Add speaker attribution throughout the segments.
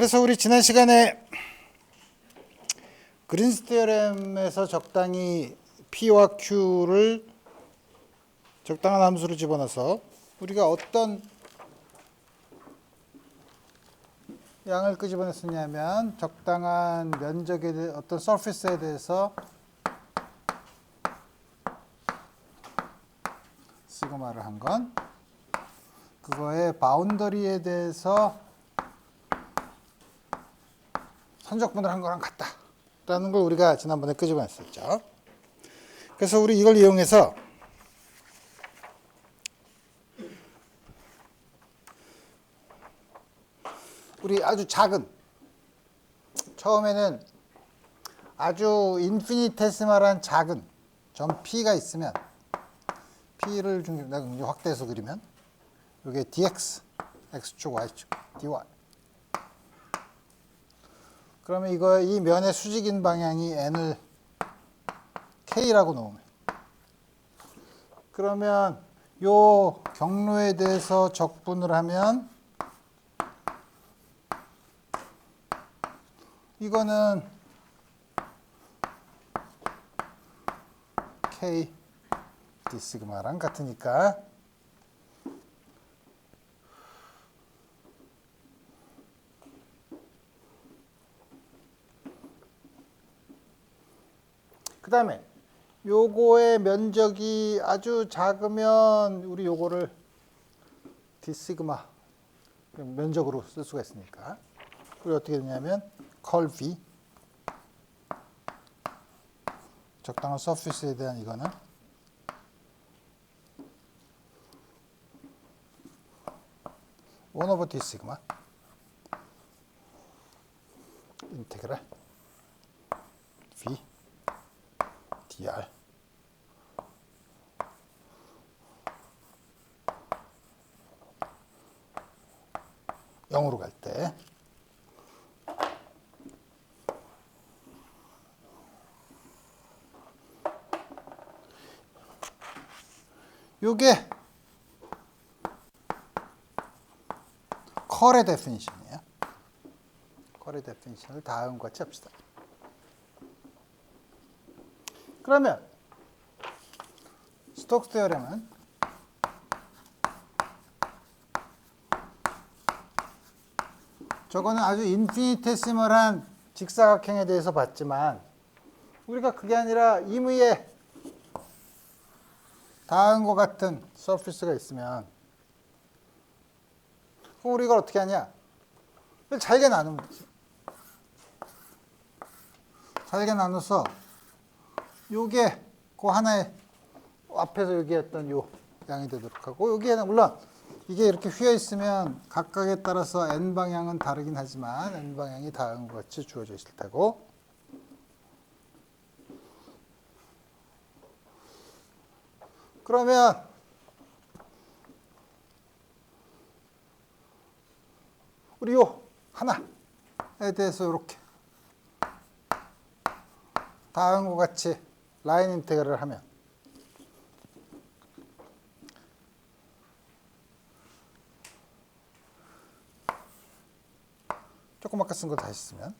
Speaker 1: 그래서 우리 지난 시간에 그린스 티어렘에서 적당히 P와 Q를 적당한 함수로 집어넣어서 우리가 어떤 양을 끄집어냈었냐면 적당한 면적에 대해 어떤 서피스에 대해서 시그마를 한 건 그거의 바운더리에 대해서 선적분을 한 거랑 같다라는 걸 우리가 지난번에 끄집어냈었죠. 그래서 우리 이걸 이용해서 우리 아주 작은, 처음에는 아주 인피니테스말한 작은 점 P가 있으면 P를 내가 확대해서 그리면 이게 dx, x축, y축, dy. 그러면 이 면의 수직인 방향이 n을 k라고 놓으면, 그러면 요 경로에 대해서 적분을 하면 이거는 k d 시그마랑 같으니까 그 다음에 요거의 면적이 아주 작으면 우리 요거를 d 시그마 면적으로 쓸 수가 있으니까 그리고 어떻게 되냐면 컬 v 적당한 서피스에 대한 이거는 원 오버 d 시그마 인테그랄 v dr 0으로 갈 때 요게 컬의 데피니션이에요. 컬의 데피니션을 다음과 같이 합시다. 그러면 스톡스 테어렘은 저거는 아주 인피니테시멀한 직사각형에 대해서 봤지만 우리가 그게 아니라 임의의 다음과 같은 서피스가 있으면 그럼 우리가 어떻게 하냐? 잘게 나누면 되지. 잘게 나눠서 요게 그 하나의 앞에서 얘기했던 요 양이 되도록 하고 여기에는 물론 이게 이렇게 휘어 있으면 각각에 따라서 n 방향은 다르긴 하지만 n 방향이 다음과 같이 주어져 있을 테고 그러면 우리 요 하나에 대해서 이렇게 다음과 같이 라인 인테그럴을 하면 조금 아까 쓴 거 다시 쓰면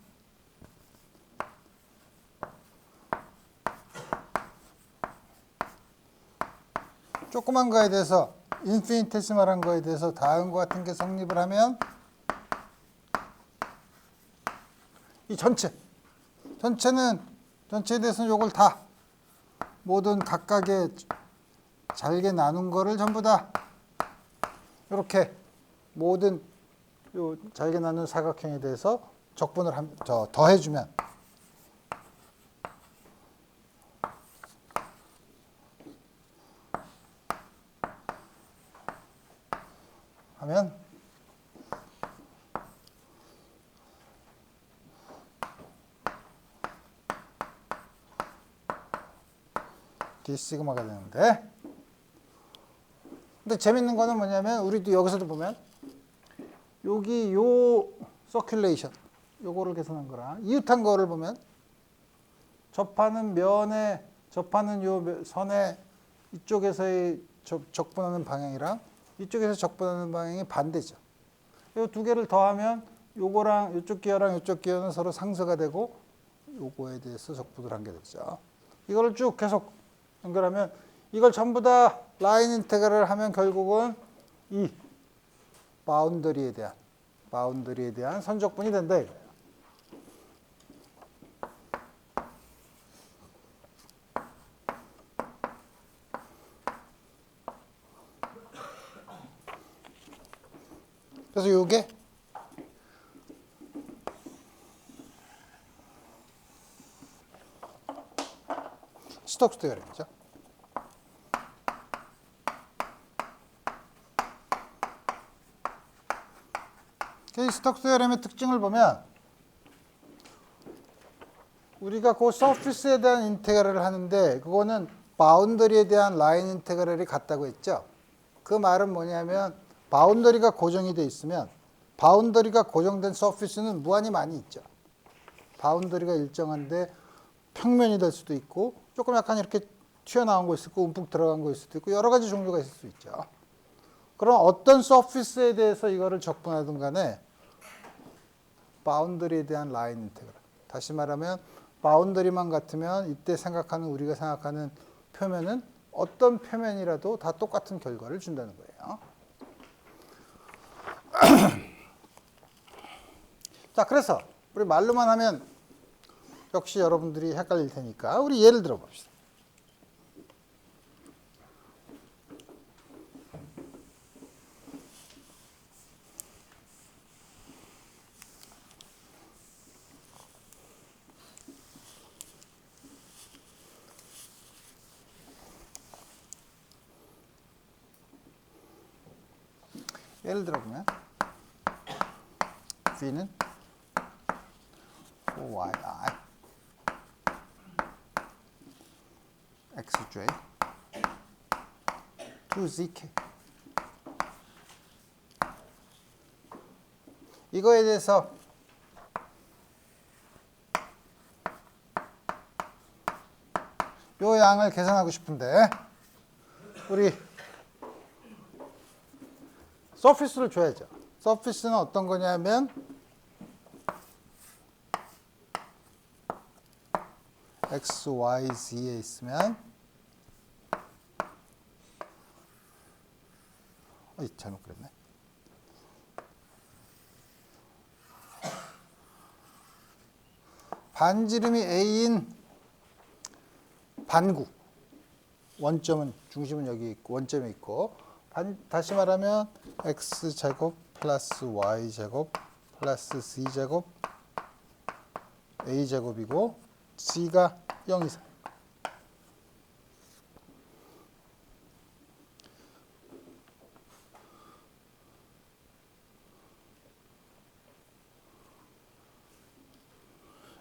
Speaker 1: 조그만 거에 대해서 인피니테시멀한 거에 대해서 다음과 같은 게 성립을 하면 이 전체에 대해서는 요걸 다 모든 각각의 잘게 나눈 거를 전부 다 이렇게 모든 요 잘게 나눈 사각형에 대해서 적분을 더해주면 d 시그마가 되는데 근데 재밌는 거는 뭐냐면 우리도 여기서도 보면 여기 요 서큘레이션 요거를 계산한 거랑 이웃한 거를 보면 접하는 면에 접하는 요 선에 이쪽에서의 적분하는 방향이랑 이쪽에서 적분하는 방향이 반대죠. 이 두 개를 더하면 요거랑 이쪽 기어랑 이쪽 기어는 서로 상쇄가 되고 요거에 대해서 적분을 한 게 되죠. 이걸 쭉 계속 연결하면 이걸 전부 다 라인 인테그랄을 하면 결국은 이 바운더리에 대한 선적분이 된다 이거예요. 그래서 요게 스톡스 테오렘이죠. 이 스톡스 테오렘의 특징을 보면 우리가 그 서피스에 대한 인테그랄을 하는데 그거는 바운더리에 대한 라인 인테그랄이 같다고 했죠. 그 말은 뭐냐면 바운더리가 고정이 돼 있으면 바운더리가 고정된 서피스는 무한히 많이 있죠. 바운더리가 일정한데 평면이 될 수도 있고 조금 약간 이렇게 튀어나온 거 있을 거 움푹 들어간 거 있을 수도 있고 여러 가지 종류가 있을 수 있죠. 그럼 어떤 서피스에 대해서 이거를 적분하든 간에 바운더리에 대한 라인 인테그랄. 다시 말하면 바운더리만 같으면 이때 우리가 생각하는 표면은 어떤 표면이라도 다 똑같은 결과를 준다는 거예요. 자, 그래서 우리 말로만 하면 역시 여러분들이 헷갈릴 테니까 우리 예를 들어 봅시다. 예를 들어 보면 V는 4yi xj 2zk 이거에 대해서 요 양을 계산하고 싶은데 우리 서피스를 줘야죠. 서피스는 어떤 거냐면 x, y, z에 있으면 잘못 그랬네. 반지름이 a인 반구 중심은 여기 있고 원점에 있고 다시 말하면 x제곱 플러스 y제곱 플러스 c제곱 a제곱이고 c가 0 이상.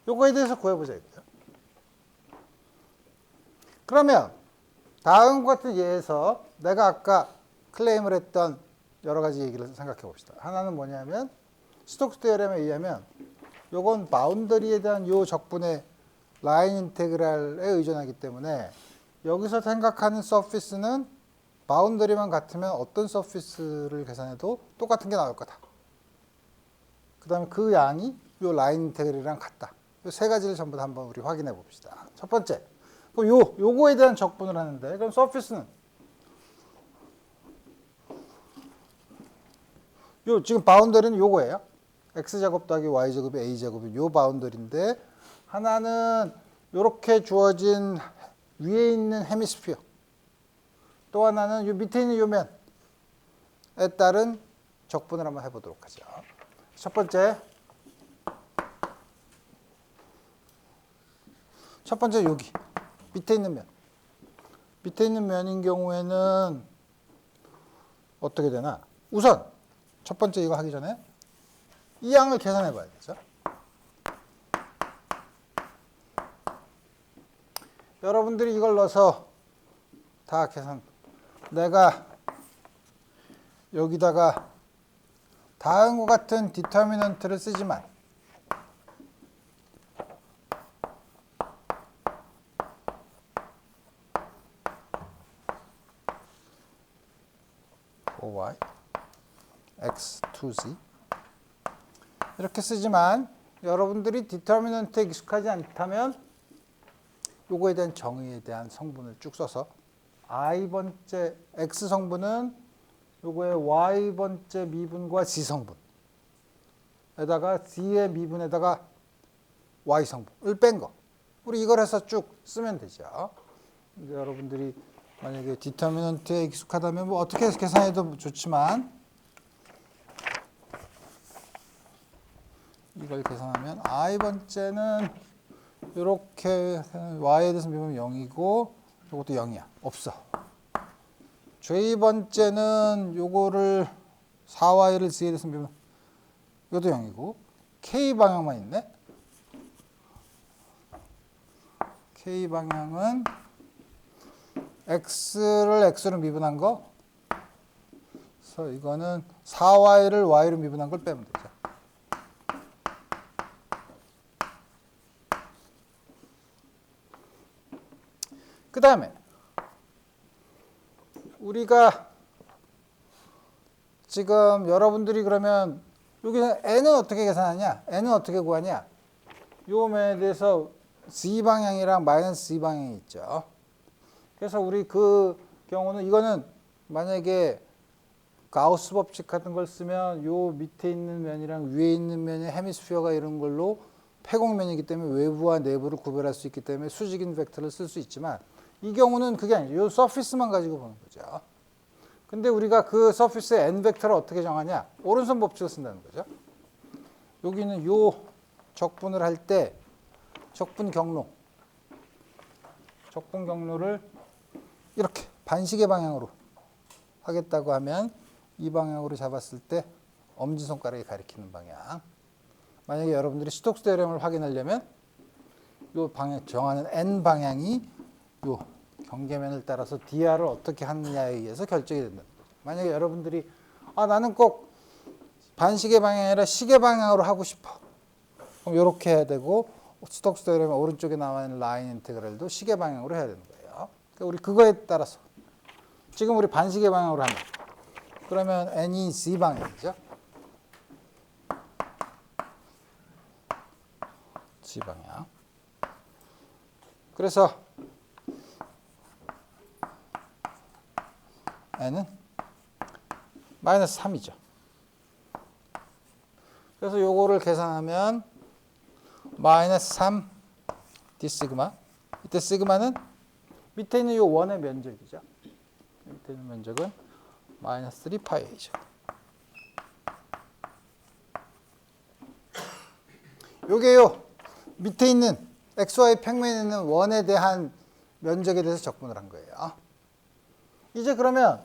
Speaker 1: 요거에 대해서 구해보자 이거죠. 그러면 다음과 같은 예에서 내가 아까 클레임을 했던 여러 가지 얘기를 생각해 봅시다. 하나는 뭐냐면 스톡스 테오렘에 의하면 요건 바운더리에 대한 요 적분의 라인 인테그랄에 의존하기 때문에 여기서 생각하는 서피스는 바운더리만 같으면 어떤 서피스를 계산해도 똑같은 게 나올 거다. 그 다음에 그 양이 요 라인 인테그랄이랑 같다. 요 세 가지를 전부 다 한번 우리 확인해 봅시다. 첫 번째, 그럼 요거에 대한 적분을 하는데 그럼 서피스는 요 지금 바운더리는 요거예요. x제곱 더하기 y제곱이 a제곱이 요 바운더리인데 하나는 요렇게 주어진 위에 있는 헤미스피어 또 하나는 요 밑에 있는 요 면에 따른 적분을 한번 해보도록 하죠. 첫 번째 여기 밑에 있는 면인 경우에는 어떻게 되나? 우선 첫 번째 이거 하기 전에 이 양을 계산해 봐야 되죠. 여러분들이 이걸 넣어서 다 계산. 내가 여기다가 다음과 같은 디터미넌트를 쓰지만 y x 2z 이렇게 쓰지만 여러분들이 디터미넌트에 익숙하지 않다면 요거에 대한 정의에 대한 성분을 쭉 써서 i번째 x 성분은 요거의 y번째 미분과 z 성분에다가 z의 미분에다가 y 성분을 뺀 거. 우리 이걸 해서 쭉 쓰면 되죠. 근데 여러분들이 만약에 디터미넌트에 익숙하다면 뭐 어떻게 해서 계산해도 좋지만 이걸 계산하면 i번째는 이렇게 y에 대해서 미분은 0이고 이것도 0이야. 없어. j번째는 요거를 4y를 z에 대해서 미분 이것도 0이고 k 방향만 있네. k 방향은 x를 x로 미분한 거. 그래서 이거는 4y를 y로 미분한 걸 빼면 되죠. 그 다음에 우리가 지금 여러분들이 그러면 여기서 n은 어떻게 계산하냐? n은 어떻게 구하냐? 요 면에 대해서 z 방향이랑 마이너스 z 방향이 있죠. 그래서 우리 그 경우는 이거는 만약에 가우스 법칙 같은 걸 쓰면 요 밑에 있는 면이랑 위에 있는 면의 헤미스피어가 이런 걸로 패곡면이기 때문에 외부와 내부를 구별할 수 있기 때문에 수직인 벡터를 쓸 수 있지만 이 경우는 그게 아니죠. 요 서피스만 가지고 보는 거죠. 근데 우리가 그 서피스의 n 벡터를 어떻게 정하냐? 오른손 법칙을 쓴다는 거죠. 여기는 요 적분을 할 때 적분 경로를 이렇게 반시계 방향으로 하겠다고 하면 이 방향으로 잡았을 때 엄지손가락이 가리키는 방향. 만약에 여러분들이 스톡스 테오렘을 확인하려면 이 방향 정하는 n 방향이 이 경계면을 따라서 dr을 어떻게 하느냐에 의해서 결정이 된다. 만약에 여러분들이 나는 꼭 반시계 방향이 아니라 시계 방향으로 하고 싶어. 그럼 이렇게 해야 되고 스톡스 테오렘 오른쪽에 나와 있는 라인 인테그랄도 시계 방향으로 해야 되는 거예요. 그러니까 우리 그거에 따라서 지금 우리 반시계 방향으로 한다. 그러면 n이 z 방향이죠. z 방향. 그래서 n은 마이너스 3이죠. 그래서 요거를 계산하면 마이너스 3 d 시그마. 이때 시그마는 밑에 있는 요 원의 면적이죠. 밑에 있는 면적은 마이너스 3파이죠. 요게요 밑에 있는 xy 평면에 있는 원에 대한 면적에 대해서 적분을 한 거예요. 이제 그러면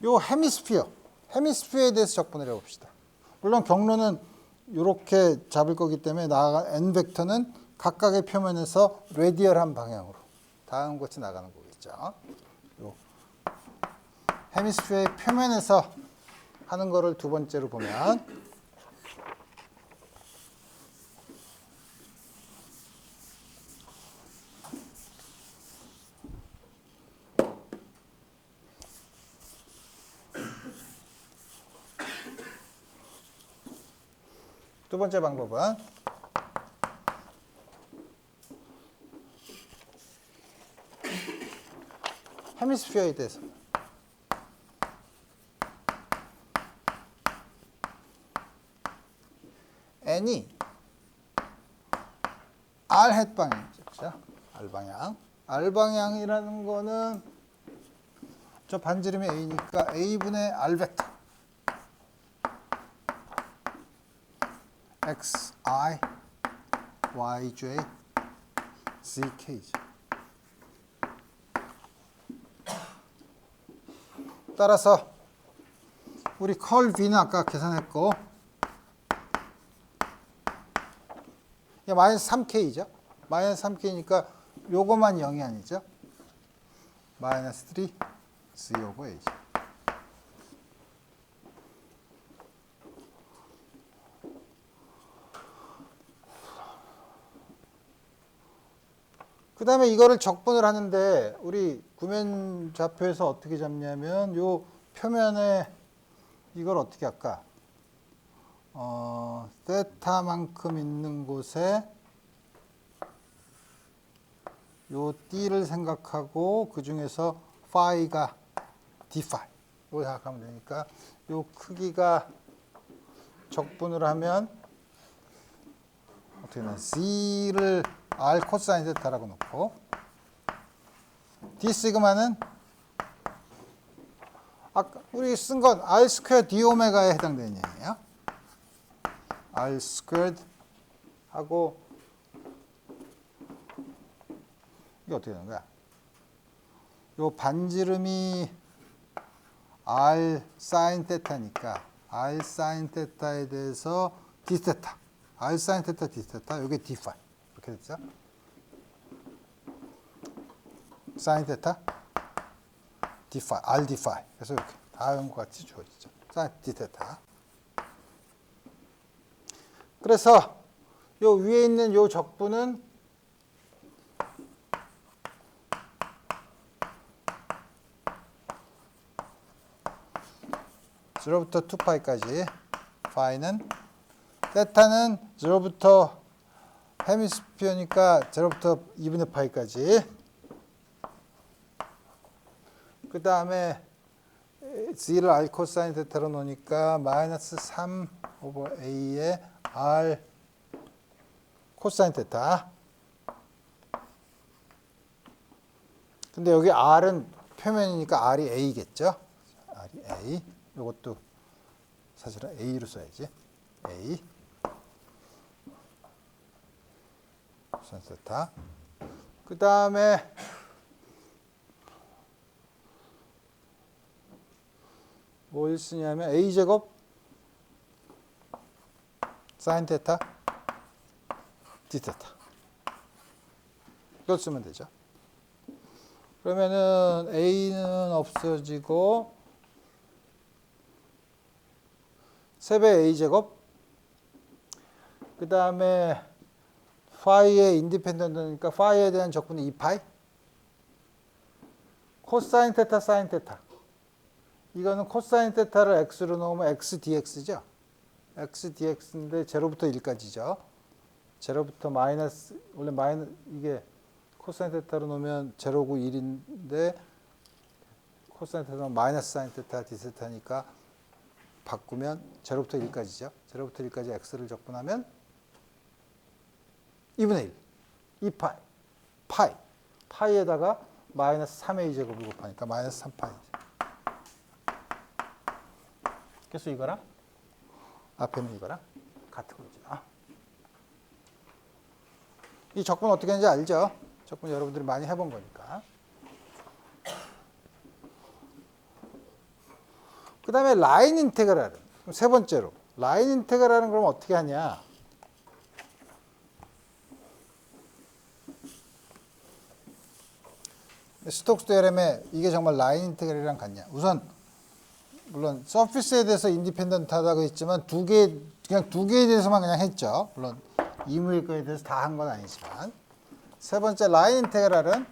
Speaker 1: 요 헤미스피어에 대해서 적분을 해봅시다. 물론 경로는 이렇게 잡을 거기 때문에 나아가 n 벡터는 각각의 표면에서 레디얼한 방향으로 다음과 같이 나가는 거겠죠. 요 헤미스피어의 표면에서 하는 거를 두 번째로 보면 두 번째 방법은 헤미스피어에 대해서 n이 r 햇 방향이죠. 그렇죠? r 방향. r 방향이라는 거는 저 반지름이 a니까 a분의 r 벡터 x, i, y, j, z, k죠. 따라서 우리 컬 V는 아까 계산했고 이게 마이너스 3K죠. 마이너스 3K니까 요거만 0이 아니죠. 마이너스 3 Z 오버 A죠. 그 다음에 이거를 적분을 하는데 우리 구면 좌표에서 어떻게 잡냐면 요 표면에 이걸 어떻게 할까? 세타만큼 있는 곳에 요 D를 생각하고 그 중에서 파이가 D 파이 이거 생각하면 되니까 요 크기가 적분을 하면 어떻게 되나 C를 R 코사인 세타라고 놓고 D 시그마는 아까 우리 쓴 건 R 스퀘어 D 오메가에 해당되는 얘기예요. R 스퀘어드 하고 이게 어떻게 되는 거야? 요 반지름이 R 사인 테타니까 R 사인 테타에 대해서 D 테타 R 사인 테타 D 테타 요게 D 파이 이렇게 됐죠? 사인 테타 D 파이 R D 파이 그래서 이렇게 다음과 같이 주어지죠. 사인 D 테타 그래서 요 위에 있는 요 적분은 제로부터 2파이까지 파이는 세타는 제로부터 헤미스피어니까 제로부터 2분의 파이까지 그 다음에 Z를 R 코사인 테타로 놓으니까 마이너스 3 오버 A의 R 코사인 테타 근데 여기 R은 표면이니까 R이 A겠죠? R이 A 이것도 사실은 A로 써야지. A 코사인 세타. 그 다음에 뭘 쓰냐면 A 제곱 사인 테타 D 테타 이걸 쓰면 되죠. 그러면은 A는 없어지고 세배 A제곱 그 다음에 파이의 인디펜던트니까 파이에 대한 적분이 2파이 코사인 테타 사인 테타 이거는 코사인 테타를 x로 놓으면 x dx죠. x dx인데 제로부터 1까지죠. 제로부터 마이너스 원래 마이너스 이게 코사인 테타로 놓으면 제로고 1인데 코사인 테타는 마이너스 사인 테타 d 세타니까 바꾸면 제로부터 1까지죠. 제로부터 1까지 x를 적분하면 2분의 1, 2파이, 파이, 파이에다가 마이너스 3의 제곱을 곱하니까 마이너스 3파이. 그래서 이거랑 앞에 있는 이거랑 같은 거죠. 이 적분 어떻게 하는지 알죠? 적분 여러분들이 많이 해본 거니까. 그 다음에 라인 인테그랄은 세 번째로 라인 인테그랄은 그럼 어떻게 하냐? 스톡스 테오렘에 이게 정말 라인 인테그랄이랑 같냐? 우선 물론 서피스에 대해서 인디펜던트하다고 했지만 그냥 두 개에 대해서만 그냥 했죠. 물론 이무일 거에 대해서 다 한 건 아니지만 세 번째 라인 인테그랄은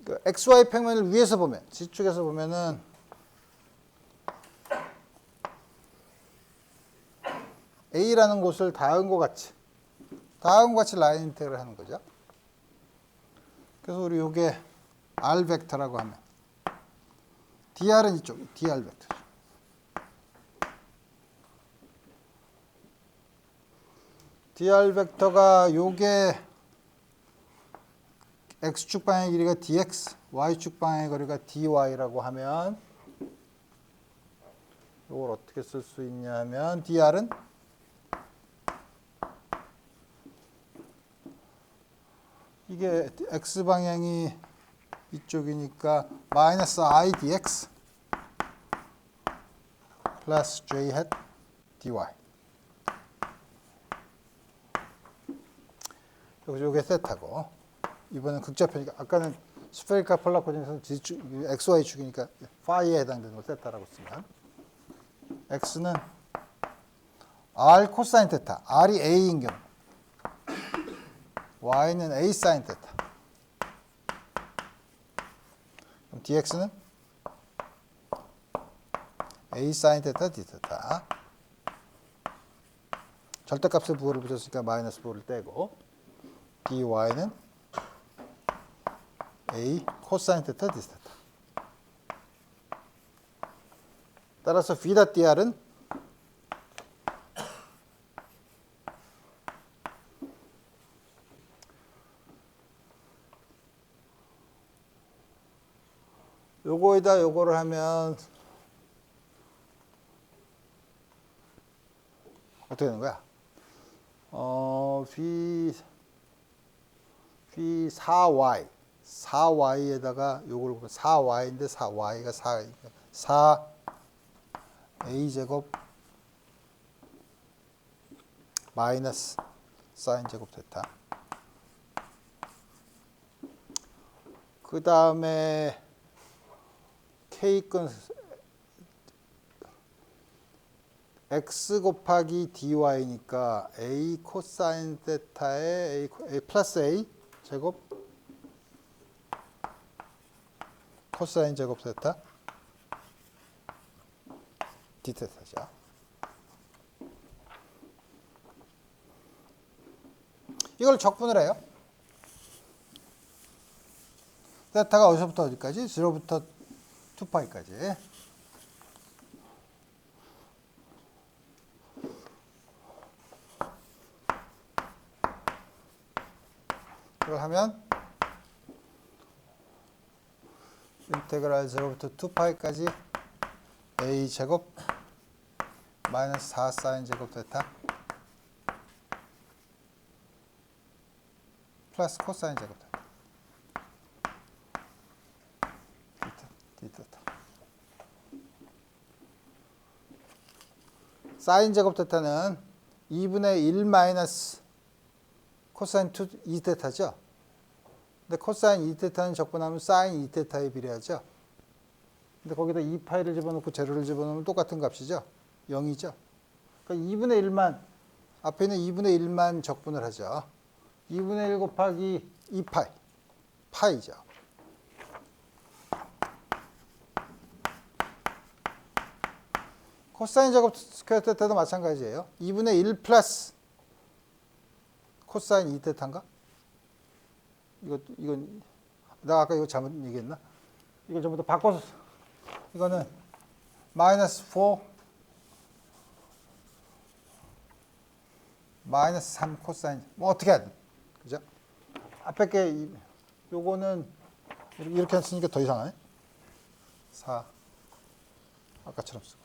Speaker 1: 그 XY 평면을 위에서 보면 지축에서 보면은 A라는 곳을 다음과 같이 라인 인테그랄 하는 거죠. 그래서 우리 요게 R 벡터라고 하면 DR은 이쪽 DR 벡터죠. DR 벡터가 요게 X축 방향의 길이가 dx, Y축 방향의 거리가 dy라고 하면 이걸 어떻게 쓸 수 있냐 하면 dr은 이게 x 방향이 이쪽이니까 마이너스 i dx 플러스 j hat dy 요게 세타고 이번엔 극좌표니까 아까는 스페리카 폴라코진에서는 xy축이니까 파이에 해당되는 걸 세타라고 쓰면 x는 r 코사인 테타 r이 a인 경우 y는 a sin θ. 그럼 dx는 a sin θ dθ. 절대값에 부호를 붙였으니까 마이너스 부호를 떼고 dy는 a 코사인 θ dθ. 따라서 v.dr은 요거에다 요거를 하면 어떻게 되는 거야? v 4y 4y에다가 요걸 4y인데 4y가 4a 제곱 마이너스 사인 제곱 됐다. 그 다음에 k근 x 곱하기 dy니까 a 코사인 θ에 a 플러스 a 제곱 코사인 제곱 θ dθ죠. 이걸 적분을 해요. θ가 어디서부터 어디까지? 0부터 2파이까지. 이걸 하면 인테그랄 0부터 2파이까지 a 제곱 마이너스 4 사인 제곱 θ 플러스 코사인 제곱 θ dθ. 사인 제곱 θ는 2분의 1 마이너스 코사인 2θ죠. 근데 코사인 2θ는 적분하면 사인 2θ에 비례하죠. 근데 거기다 2파이를 집어넣고 제로를 집어넣으면 똑같은 값이죠. 0이죠. 그러니까 2분의 1만 앞에 있는 2분의 1만 적분을 하죠. 2분의 1 곱하기 2파이 파이죠. 코사인 제곱 스퀘어 θ도 마찬가지예요. 2분의 1 플러스 코사인 2θ인가? 이건 내가 아까 이거 잘못 얘기했나? 이걸 전부 다 바꿔서 이거는 마이너스 4 마이너스 3 코사인 뭐 어떻게 하든 그죠? 앞에 게 요거는 이렇게 했으니까 더 이상하네. 4 아까처럼 쓰고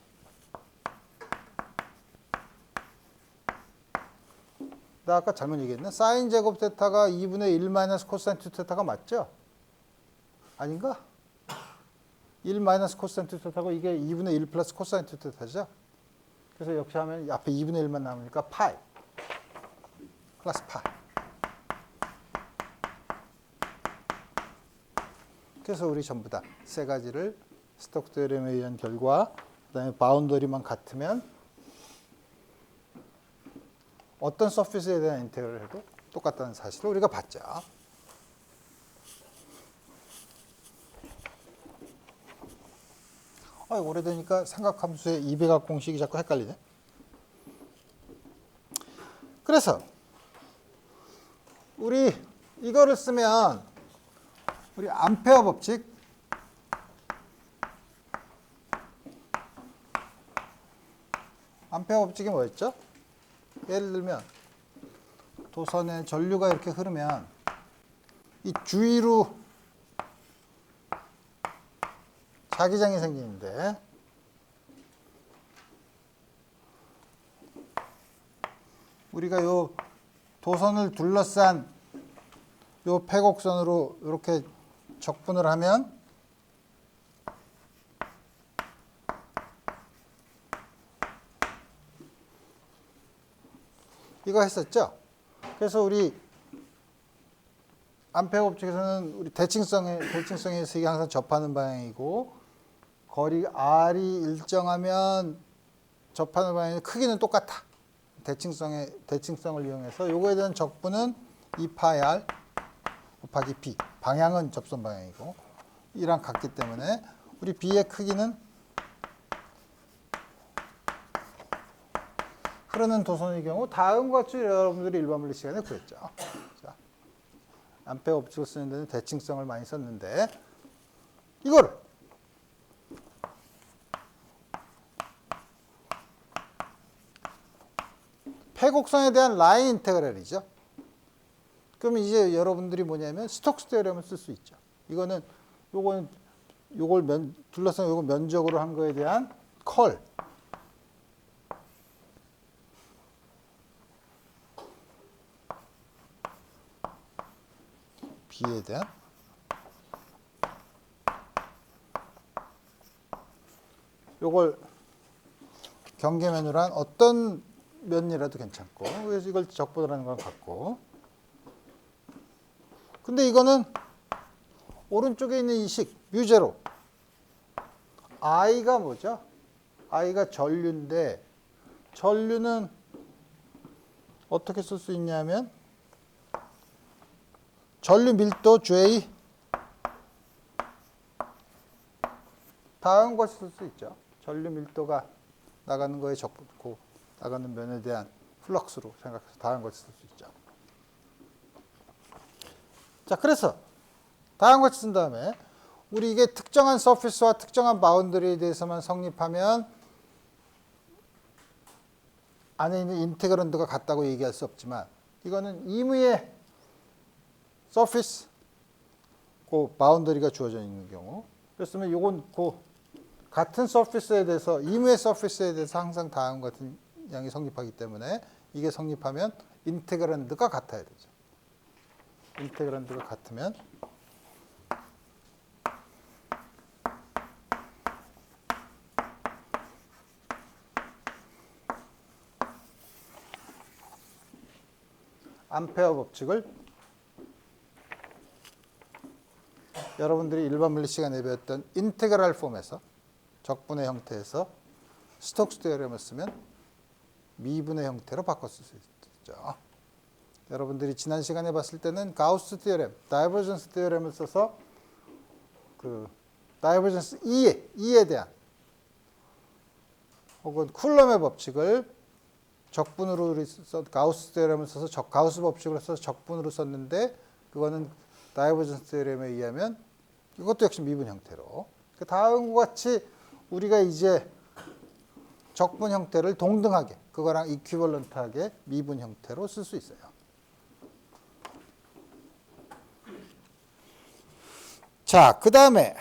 Speaker 1: 나 아까 잘못 얘기했나? 사인 제곱 θ가 2분의 1 마이너스 코사인 2θ가 맞죠? 아닌가? 1 마이너스 코사인 2θ고 이게 2분의 1 플러스 코사인 2θ죠? 그래서 역시 하면 앞에 2분의 1만 남으니까 파이 플러스 파이. 그래서 우리 전부 다 세 가지를 스톡 테오렘에 의한 결과 그다음에 바운더리만 같으면 어떤 서피스에 대한 인테그럴을 해도 똑같다는 사실을 우리가 봤죠. 오래되니까 삼각함수의 200학 공식이 자꾸 헷갈리네. 그래서 우리 이거를 쓰면 우리 암페어 법칙이 뭐였죠? 예를 들면 도선에 전류가 이렇게 흐르면 이 주위로 자기장이 생기는데 우리가 요 도선을 둘러싼 요 패곡선으로 이렇게 적분을 하면 이거 했었죠. 그래서 우리 암페어 법칙에서는 우리 대칭성에 의해서 이게 항상 접하는 방향이고 거리 r이 일정하면 접하는 방향의 크기는 똑같아. 대칭성을 이용해서 요거에 대한 적분은 2파이 r 곱하기 b. 방향은 접선 방향이고 이랑 같기 때문에 우리 b의 크기는 흐르는 도선의 경우 다음과 같이 여러분들이 일반 물리 시간에 구했죠. 자, 암페어 법칙을 쓰는 데는 대칭성을 많이 썼는데 이거를 폐곡선에 대한 라인 인테그랄이죠. 그럼 이제 여러분들이 뭐냐면 스톡스 테오렘을 쓸 수 있죠. 이거는 요걸 둘러싼 요거 면적으로 한 거에 대한 컬. B에 대한 요걸 경계면으로 한 어떤 면이라도 괜찮고 그래서 이걸 적분하는 건 같고 근데 이거는 오른쪽에 있는 이 식 뮤제로 I가 뭐죠? I가 전류인데 전류는 어떻게 쓸 수 있냐면 전류 밀도 J 다음 것을 쓸 수 있죠. 전류 밀도가 나가는 거에 적고 나가는 면에 대한 플럭스로 생각해서 다음 것을 쓸 수 있죠. 자, 그래서 다음 것을 쓴 다음에 우리 이게 특정한 서피스와 특정한 바운더리에 대해서만 성립하면 안에 있는 인테그란드가 같다고 얘기할 수 없지만 이거는 임의의 서피스 그 바운더리가 주어져 있는 경우 그렇으면 요건 그 같은 서피스에 대해서 임의의 서피스에 대해서 항상 다음과 같은 양이 성립하기 때문에 이게 성립하면 인테그란드가 같아야 되죠. 인테그란드가 같으면 암페어 법칙을 여러분들이 일반 물리 시간에 배웠던 인테그랄 폼에서 적분의 형태에서 스톡스 테오렘을 쓰면 미분의 형태로 바꿔 쓸 수 있죠. 여러분들이 지난 시간에 봤을 때는 가우스 테오렘, 다이버전스 테오렘을 써서 그 다이버전스 E에 대한 혹은 쿨럼의 법칙을 적분으로 가우스 테오렘을 써서 가우스 법칙을 써서 적분으로 썼는데 그거는 다이버전스 테오렘에 의하면 이것도 역시 미분 형태로 다음과 같이 우리가 이제 적분 형태를 동등하게 그거랑 이퀴벌런트하게 미분 형태로 쓸 수 있어요. 자, 그 다음에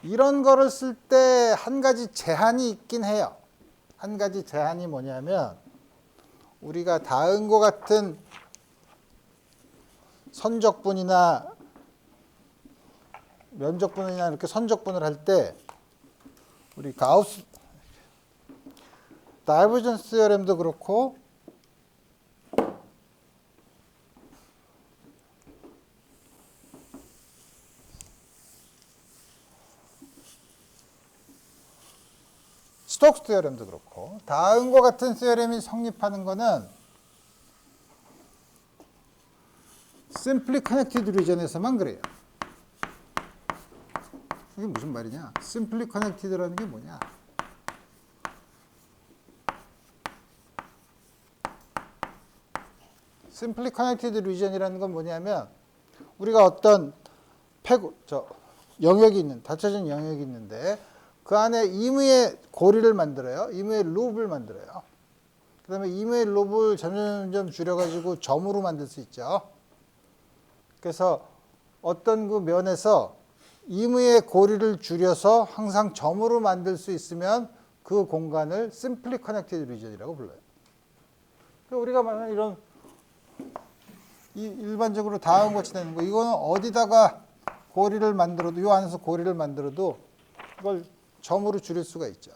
Speaker 1: 이런 거를 쓸 때 한 가지 제한이 있긴 해요. 한 가지 제한이 뭐냐면 우리가 다음과 같은 선적분이나 면적분이나 이렇게 선적분을 할 때 우리 가우스 다이버전스 테오렘도 그렇고 스톡스 테오렘도 그렇고 다음과 같은 테오렘이 성립하는 거는 심플리 커넥티드 리전에서만 그래요. 이게 무슨 말이냐? 심플리 커넥티드라는 게 뭐냐? 심플리 커넥티드 리전이라는 건 뭐냐면 우리가 어떤 영역이 있는 닫혀진 영역이 있는데 그 안에 임의의 고리를 만들어요. 임의의 룹을 만들어요. 그 다음에 임의의 룹을 점점 줄여가지고 점으로 만들 수 있죠. 그래서 어떤 그 면에서 임의의 고리를 줄여서 항상 점으로 만들 수 있으면 그 공간을 심플리 커넥티드 리전이라고 불러요. 우리가 말하는 이런 일반적으로 다음과 같이 되는 거 이거는 어디다가 고리를 만들어도 이 안에서 고리를 만들어도 이걸 점으로 줄일 수가 있죠.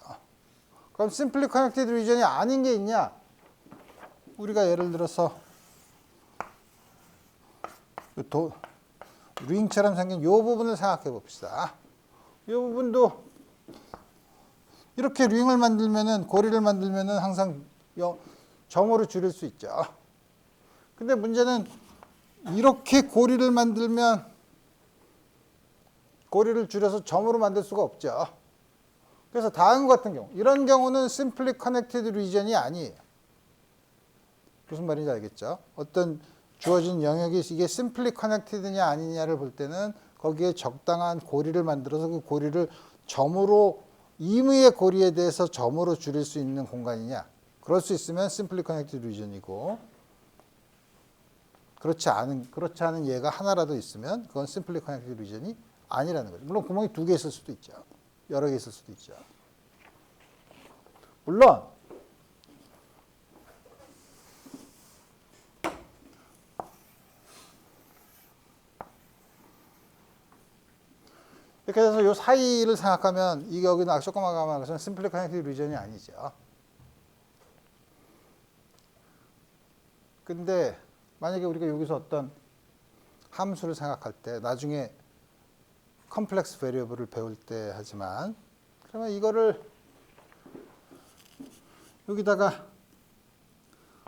Speaker 1: 그럼 심플리 커넥티드 리전이 아닌 게 있냐? 우리가 예를 들어서 링처럼 생긴 이 부분을 생각해 봅시다. 이 부분도 이렇게 링을 만들면은 고리를 만들면은 항상 점으로 줄일 수 있죠. 근데 문제는 이렇게 고리를 만들면 고리를 줄여서 점으로 만들 수가 없죠. 그래서 다음과 같은 경우, 이런 경우는 simply connected region이 아니에요. 무슨 말인지 알겠죠? 어떤 주어진 영역이 이게 simply connected냐 아니냐를 볼 때는 거기에 적당한 고리를 만들어서 그 고리를 점으로, 임의의 고리에 대해서 점으로 줄일 수 있는 공간이냐. 그럴 수 있으면 simply connected region이고, 그렇지 않은 예가 하나라도 있으면 그건 simply connected region이 아니라는 거죠. 물론 구멍이 2개 있을 수도 있죠. 여러 개 있을 수도 있죠. 물론 이렇게 해서 이 사이를 생각하면 이게 여기는 조그마한 것은 simply connected region이 아니죠. 근데 만약에 우리가 여기서 어떤 함수를 생각할 때 나중에 컴플렉스 베리어블을 배울 때 하지만, 그러면 이거를 여기다가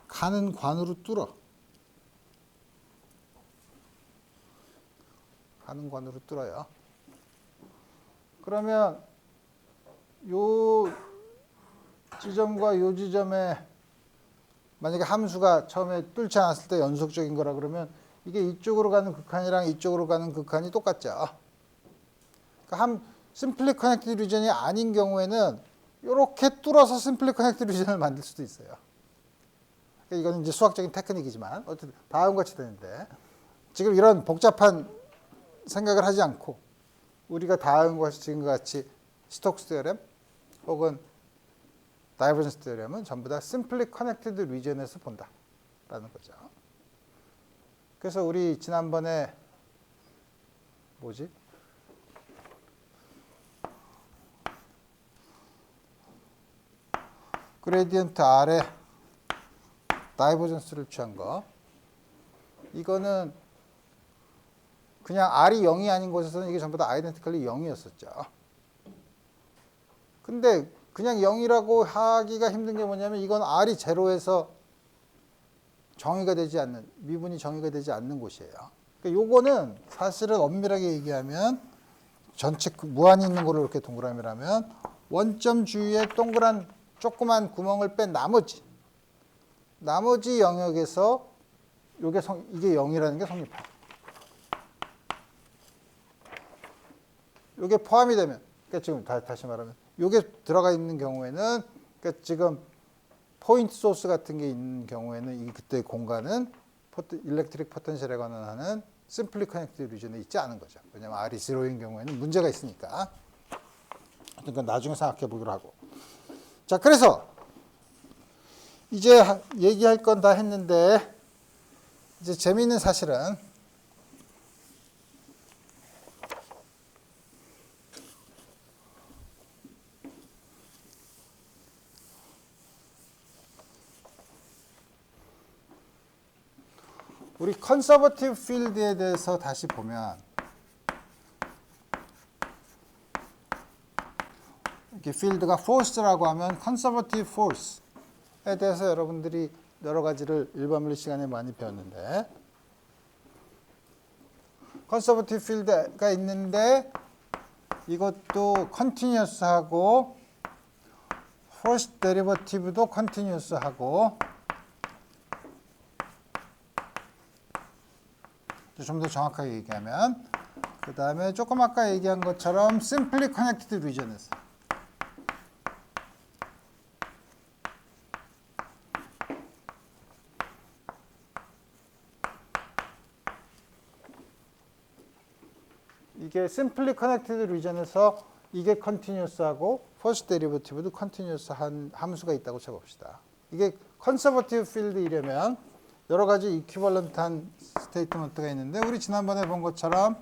Speaker 1: 가는 관으로 뚫어. 가는 관으로 뚫어요. 그러면 요 지점과 요 지점에 만약에 함수가 처음에 뚫지 않았을 때 연속적인 거라 그러면 이게 이쪽으로 가는 극한이랑 이쪽으로 가는 극한이 똑같죠. 그러니까 심플리 커넥티드 리전이 아닌 경우에는 이렇게 뚫어서 심플리 커넥티드 리전을 만들 수도 있어요. 그러니까 이거는 이제 수학적인 테크닉이지만 어쨌든 다음과 같이 되는데, 지금 이런 복잡한 생각을 하지 않고 우리가 다음과 지금과 같이 스톡스 테오렘 혹은 다이버전스 테오렘은 전부 다 심플리 커넥티드 리전에서 본다라는 거죠. 그래서 우리 지난번에 그레디언트 R에 다이버전스를 취한 거, 이거는 그냥 R이 0이 아닌 곳에서는 이게 전부 다 아이덴티컬리 0이었었죠. 근데 그냥 0이라고 하기가 힘든 게 뭐냐면 이건 R이 제로에서 정의가 되지 않는, 미분이 정의가 되지 않는 곳이에요. 그러니까 요거는 사실은 엄밀하게 얘기하면 전체 무한히 있는 거를 이렇게 동그라미라면 원점 주위에 동그란 조그만 구멍을 뺀 나머지 영역에서 이게 0이라는 게 성립해요. 이게 포함이 되면, 그러니까 지금 다시 말하면 이게 들어가 있는 경우에는, 그러니까 지금 포인트 소스 같은 게 있는 경우에는 이 그때 공간은 일렉트릭 포텐셜에 관한하는 심플리 커넥티드 리전에 있지 않은 거죠. 왜냐하면 R이 0인 경우에는 문제가 있으니까. 그러니까 나중에 생각해 보기로 하고. 자, 그래서 이제 얘기할 건 다 했는데 이제 재미있는 사실은 우리 컨서버티브 필드에 대해서 다시 보면 이렇게 필드가 포스라고 하면 컨서버티브 포스에 대해서 여러분들이 여러 가지를 일반 물리 시간에 많이 배웠는데, 컨서버티브 필드가 있는데 이것도 컨티뉴어스하고 포스트 데리버티브도 컨티뉴어스하고, 좀 더 정확하게 얘기하면 그 다음에 조금 아까 얘기한 것처럼 simply connected region에서 이게 simply connected region에서 이게 continuous하고 first derivative도 continuous한 함수가 있다고 쳐봅시다. 이게 conservative field이려면 여러 가지 이퀴벌런트한 스테이트먼트가 있는데, 우리 지난번에 본 것처럼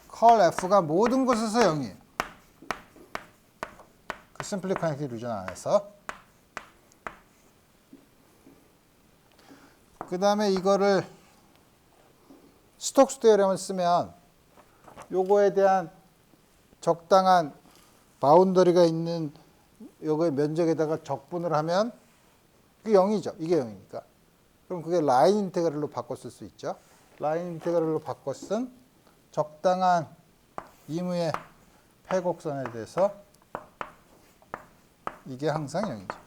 Speaker 1: 컬 F가 모든 곳에서 0이에요. 그 심플리 커넥티드 리전 안에서. 그 다음에 이거를 스톡스 테오렘을 쓰면 요거에 대한 적당한 바운더리가 있는 요거의 면적에다가 적분을 하면 그게 0이죠. 이게 0이니까. 그럼 그게 라인 인테그랄로 바꿨을 수 있죠. 라인 인테그랄로 바꿨은 적당한 임의의 패곡선에 대해서 이게 항상 0이죠.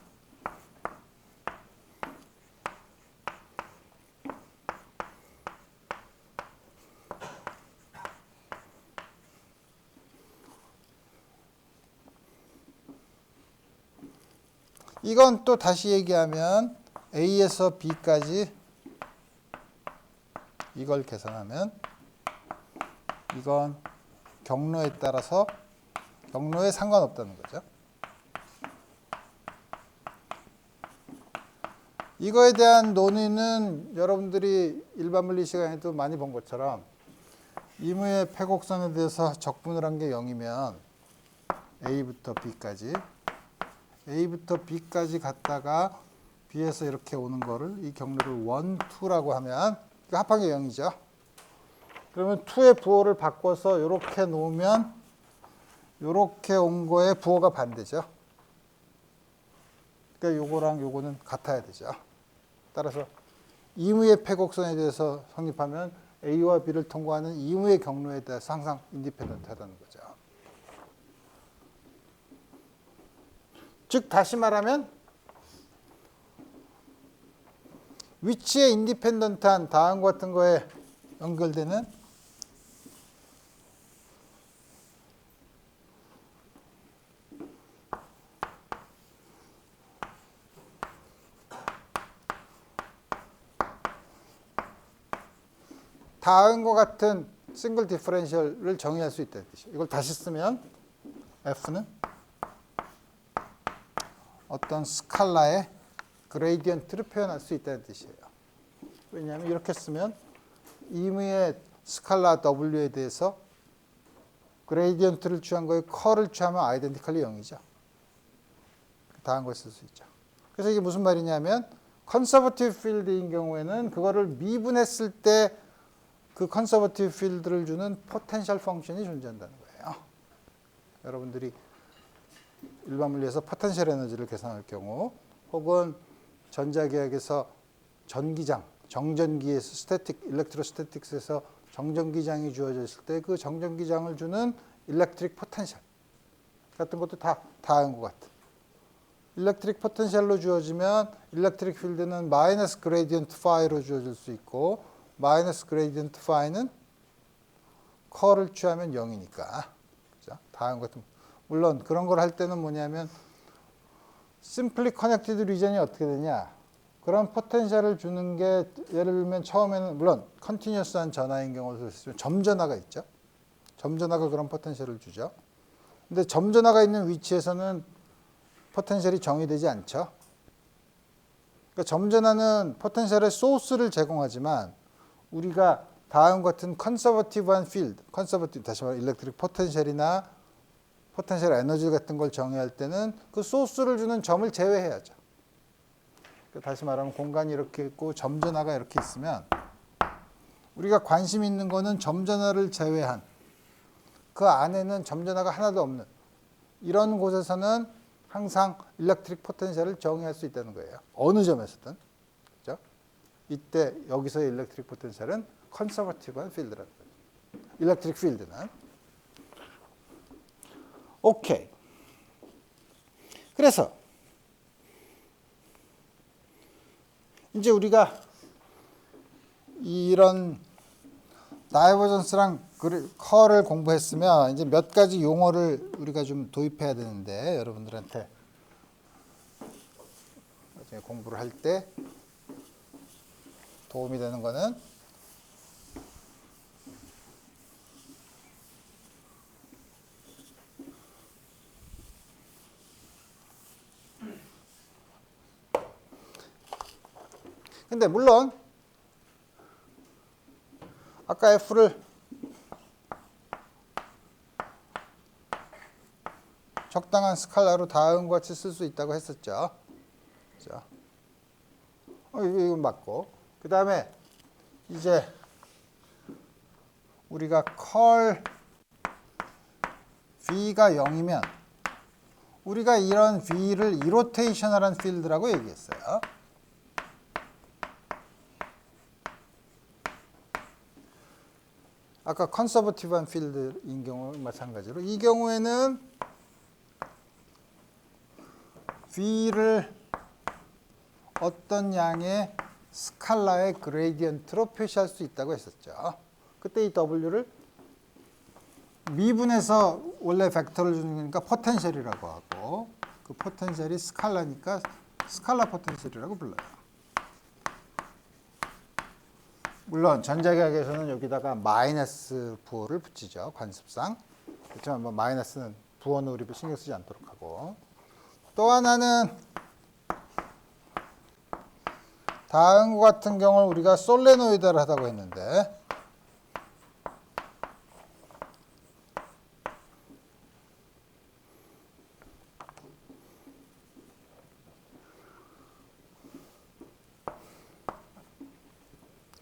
Speaker 1: 이건 또 다시 얘기하면 A에서 B까지 이걸 계산하면 이건 경로에 따라서 경로에 상관없다는 거죠. 이거에 대한 논의는 여러분들이 일반 물리 시간에도 많이 본 것처럼 임의의 패곡선에 대해서 적분을 한 게 0이면 A부터 B까지 갔다가 B에서 이렇게 오는 거를 이 경로를 1, 2라고 하면 합한 게 0이죠. 그러면 2의 부호를 바꿔서 이렇게 놓으면 이렇게 온 거에 부호가 반대죠. 그러니까 요거랑 요거는 같아야 되죠. 따라서 임의의 패곡선에 대해서 성립하면 A와 B를 통과하는 임의의 경로에 대해서 항상 인디펜던트하다는 거죠. 즉 다시 말하면 위치에 인디펜던트한 다음과 같은 거에 연결되는 다음과 같은 싱글 디퍼런셜을 정의할 수 있다는 뜻이에요. 이걸 다시 쓰면 F는 어떤 스칼라의 그레이디언트를 표현할 수 있다는 뜻이에요. 왜냐하면 이렇게 쓰면 임의의 스칼라 W에 대해서 그레이디언트를 취한 거에 컬을 취하면 아이덴티컬리 0이죠. 다음 걸 쓸 수 있죠. 그래서 이게 무슨 말이냐면 컨서버티브 필드인 경우에는 그거를 미분했을 때 그 컨서버티브 필드를 주는 포텐셜 펑션이 존재한다는 거예요. 여러분들이 일반 물리에서 포텐셜 에너지를 계산할 경우 혹은 전자계학에서 전기장, 정전기에서 스태틱, 일렉트로스태틱스에서 정전기장이 주어져 있을 때 그 정전기장을 주는 일렉트릭 포텐셜 같은 것도 다 다른 것 같아. 일렉트릭 포텐셜로 주어지면 일렉트릭 필드는 마이너스 그레이디언트 파이로 주어질 수 있고 마이너스 그레이디언트 파이는 컬을 취하면 0이니까. 그죠? 다음 같은 물론 그런 걸 할 때는 뭐냐면 심플리 커넥티드 리전이 어떻게 되냐? 그런 포텐셜을 주는 게 예를 들면 처음에는 물론 컨티뉴어스한 전하인 경우도 있으면 점전하가 있죠. 점전하가 그런 포텐셜을 주죠. 근데 점전하가 있는 위치에서는 포텐셜이 정의되지 않죠. 그러니까 점전하는 포텐셜의 소스를 제공하지만 우리가 다음 같은 컨서버티브한 필드, 컨서버티브 다시 말해 일렉트릭 포텐셜이나 포텐셜 에너지 같은 걸 정의할 때는 그 소스를 주는 점을 제외해야죠. 그러니까 다시 말하면 공간이 이렇게 있고 점전하가 이렇게 있으면 우리가 관심 있는 거는 점전하를 제외한 그 안에는 점전하가 하나도 없는 이런 곳에서는 항상 일렉트릭 포텐셜을 정의할 수 있다는 거예요. 어느 점에서든. 그렇죠? 이때 여기서의 일렉트릭 포텐셜은 컨서버티브한 필드라는 거예요. 일렉트릭 필드는. 오케이. 그래서 이제 우리가 이런 다이버전스랑 컬을 공부했으면 이제 몇 가지 용어를 우리가 좀 도입해야 되는데 여러분들한테 나중에 공부를 할 때 도움이 되는 거는 근데 물론 아까 F를 적당한 스칼라로 다음과 같이 쓸 수 있다고 했었죠. 그죠? 이건 맞고. 그 다음에 이제 우리가 컬 V가 0이면 우리가 이런 V를 이로테이셔널한 필드라고 얘기했어요. 아까 컨서버티브한 필드인 경우 마찬가지로 이 경우에는 V를 어떤 양의 스칼라의 그레이디언트로 표시할 수 있다고 했었죠. 그때 이 W를 미분해서 원래 벡터를 주는 거니까 포텐셜이라고 하고 그 포텐셜이 스칼라니까 스칼라 포텐셜이라고 불러요. 물론 전자계학에서는 여기다가 마이너스 부호를 붙이죠. 관습상. 그렇지만 뭐 마이너스는 부호는 우리 신경 쓰지 않도록 하고 또 하나는 다음과 같은 경우를 우리가 솔레노이드를 하다고 했는데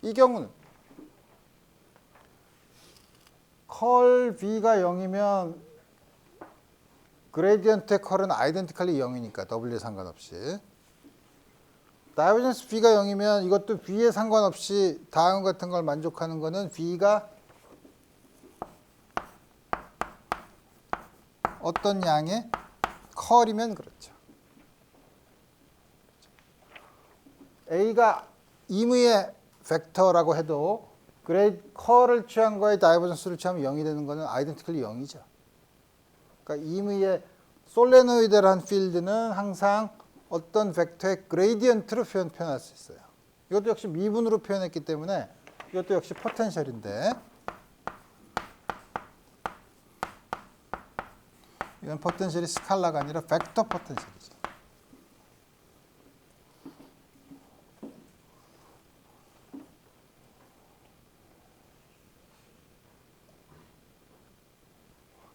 Speaker 1: 이 경우는 컬 B가 0이면 그레디언트의 컬은 아이덴티컬리 0이니까 W에 상관없이 다이버전스 B가 0이면 이것도 B에 상관없이 다음 같은 걸 만족하는 거는 B가 어떤 양의 컬이면 그렇죠. A가 임의의 벡터라고 해도 컬을 취한 거에 다이버전스를 취하면 0이 되는 거는 아이덴티컬리 0이죠. 그러니까 임의의 솔레노이드란 필드는 항상 어떤 벡터의 그레이디언트로 표현할 수 있어요. 이것도 역시 미분으로 표현했기 때문에 이것도 역시 포텐셜인데 이건 포텐셜이 스칼라가 아니라 벡터 포텐셜이죠.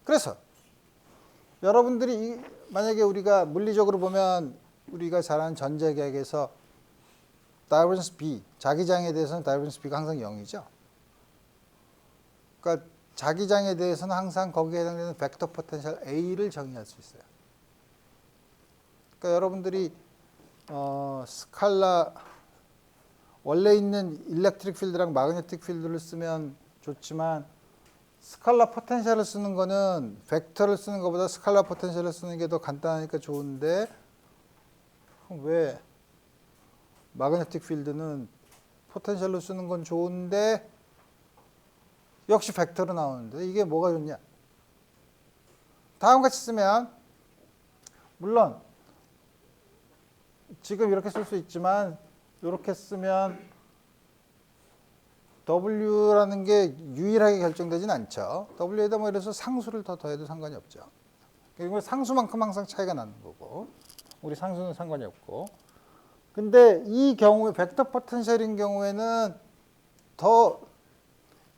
Speaker 1: 그래서 여러분들이 만약에 우리가 물리적으로 보면 우리가 잘 아는 전자계학에서 다이버전스 B, 자기장에 대해서는 다이버전스 B가 항상 0이죠. 그러니까 자기장에 대해서는 항상 거기에 해당되는 벡터 포텐셜 A를 정의할 수 있어요. 그러니까 여러분들이 스칼라 원래 있는 일렉트릭 필드랑 마그네틱 필드를 쓰면 좋지만 스칼라 포텐셜을 쓰는 거는 벡터를 쓰는 것보다 스칼라 포텐셜을 쓰는 게 더 간단하니까 좋은데 왜 마그네틱 필드는 포텐셜로 쓰는 건 좋은데 역시 벡터로 나오는데 이게 뭐가 좋냐? 다음같이 쓰면 물론 지금 이렇게 쓸 수 있지만 이렇게 쓰면 W라는 게 유일하게 결정되진 않죠. W에다 뭐 이래서 상수를 더 더해도 상관이 없죠. 그리고 상수만큼 항상 차이가 나는 거고 우리 상수는 상관이 없고 근데 이 경우에 벡터 포텐셜인 경우에는 더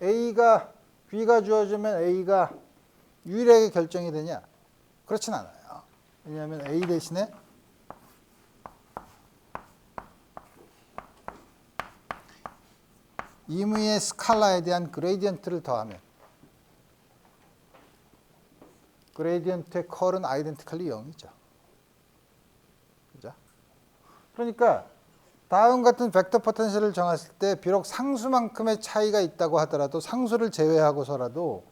Speaker 1: A가 B가 주어지면 A가 유일하게 결정이 되냐? 그렇진 않아요. 왜냐하면 A 대신에 임의의 스칼라에 대한 그레이디언트를 더하면 그레이디언트의 컬은 아이덴티컬리 0이죠. 그죠? 그러니까 다음 같은 벡터 포텐셜을 정했을 때 비록 상수만큼의 차이가 있다고 하더라도 상수를 제외하고서라도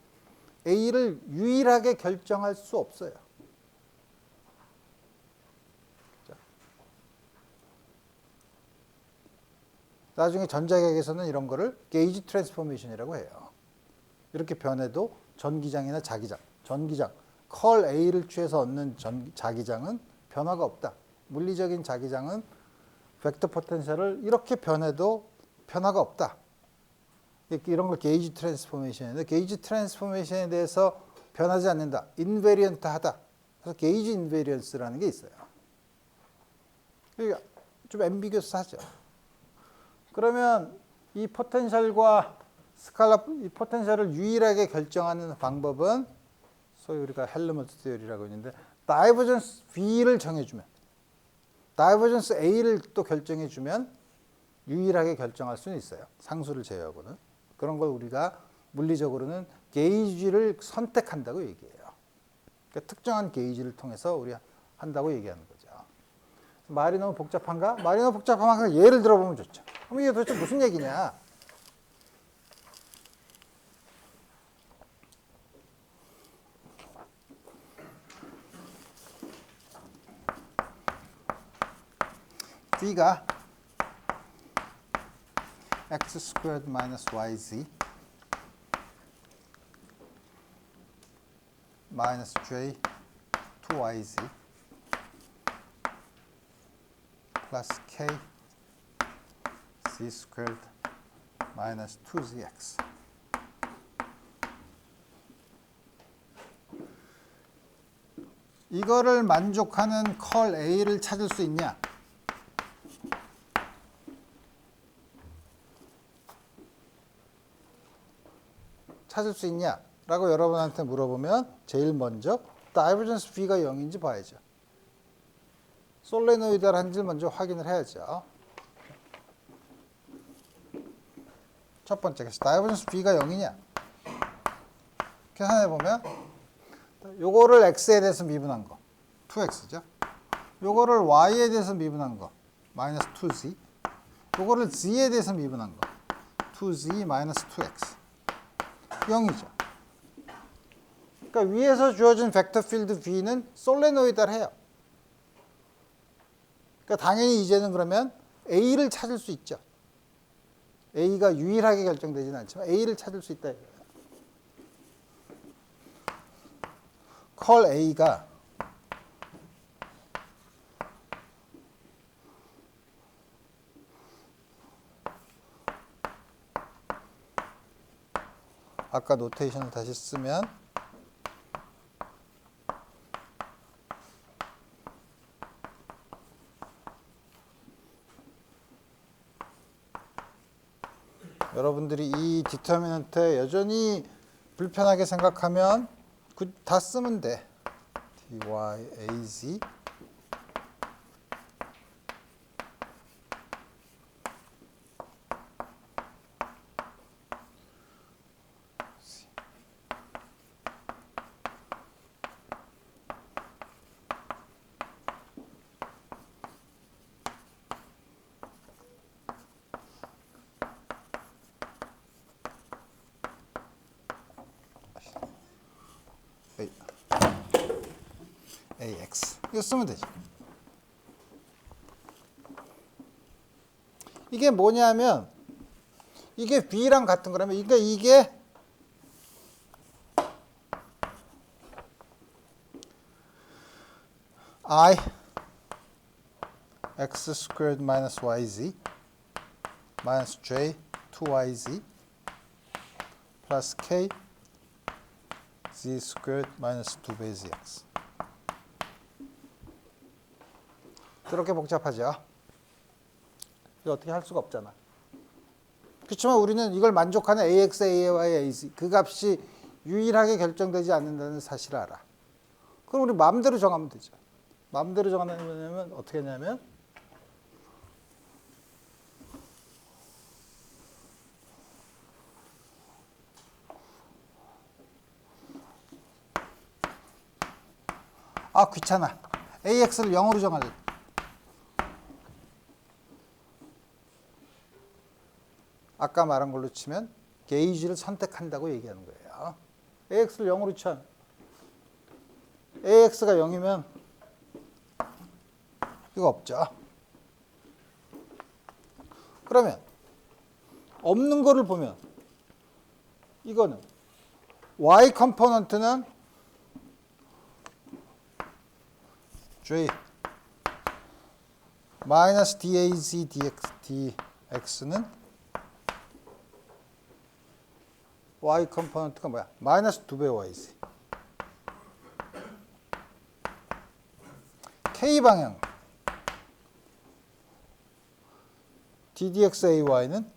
Speaker 1: A를 유일하게 결정할 수 없어요. 그죠? 나중에 전자계에서는 이런 거를 게이지 트랜스포메이션이라고 해요. 이렇게 변해도 전기장이나 자기장, 전기장, 컬 A를 취해서 얻는 자기장은 변화가 없다. 물리적인 자기장은 벡터 포텐셜을 이렇게 변해도 변화가 없다. 이런 걸 게이지 트랜스포메이션인데 게이지 트랜스포메이션에 대해서 변하지 않는다. 인베리언트하다. 그래서 게이지 인베리언스라는 게 있어요. 그러니까 좀 앰비겨스하죠. 그러면 이 포텐셜과 스칼라 이 포텐셜을 유일하게 결정하는 방법은 소위 우리가 헬르모트 티어리라고 있는데 다이버전스 B를 정해주면 다이버전스 A를 또 결정해주면 유일하게 결정할 수는 있어요. 상수를 제외하고는. 그런 걸 우리가 물리적으로는 게이지를 선택한다고 얘기해요. 그러니까 특정한 게이지를 통해서 우리 한다고 얘기하는 거죠. 말이 너무 복잡한가? 말이 너무 복잡하면 예를 들어보면 좋죠. 그럼 이게 도대체 무슨 얘기냐? V가 x squared minus yz minus j 2yz plus k z squared minus 2zx. 이거를 만족하는 컬 A를 찾을 수 있냐? 찾을 수 있냐? 라고 여러분한테 물어보면 제일 먼저 다이버전스 V가 0인지 봐야죠. 솔레노이드한지 먼저 확인을 해야죠. 첫 번째, 다이버전스 V가 0이냐? 계산해 보면 요거를 x에 대해서 미분한 거 2x죠. 요거를 y에 대해서 미분한 거 마이너스 2z. 요거를 z에 대해서 미분한 거 2z 마이너스 2x 0이죠. 그러니까 위에서 주어진 벡터 필드 V는 솔레노이드해요. 그러니까 당연히 이제는 그러면 A를 찾을 수 있죠. A가 유일하게 결정되지는 않지만 A를 찾을 수 있다 이거예요. 컬 A가 아까 노테이션을 다시 쓰면 여러분들이 이 디터미넌트에 여전히 불편하게 생각하면 다 쓰면 돼. dyaz ax 이거 쓰면 되지. 이게 뭐냐면 이게 b랑 같은 거라면 그러니까 이게 I x squared minus yz minus j 2yz plus k z squared minus 2bzx. 그렇게 복잡하죠. 이거 어떻게 할 수가 없잖아. 그렇지만 우리는 이걸 만족하는 ax, ay, az 그 값이 유일하게 결정되지 않는다는 사실을 알아. 그럼 우리 마음대로 정하면 되죠. 마음대로 정하면 어떻게 하냐면 아 귀찮아. ax를 0으로 정하자. 아까 말한 걸로 치면 게이지를 선택한다고 얘기하는 거예요. AX를 0으로 쳐. AX가 0이면 이거 없죠. 그러면 없는 거를 보면 이거는 Y 컴포넌트는 J 마이너스 DAZ DX는 Y 컴포넌트가 뭐야? 마이너스 2배 Y지. K 방향 DDXAY는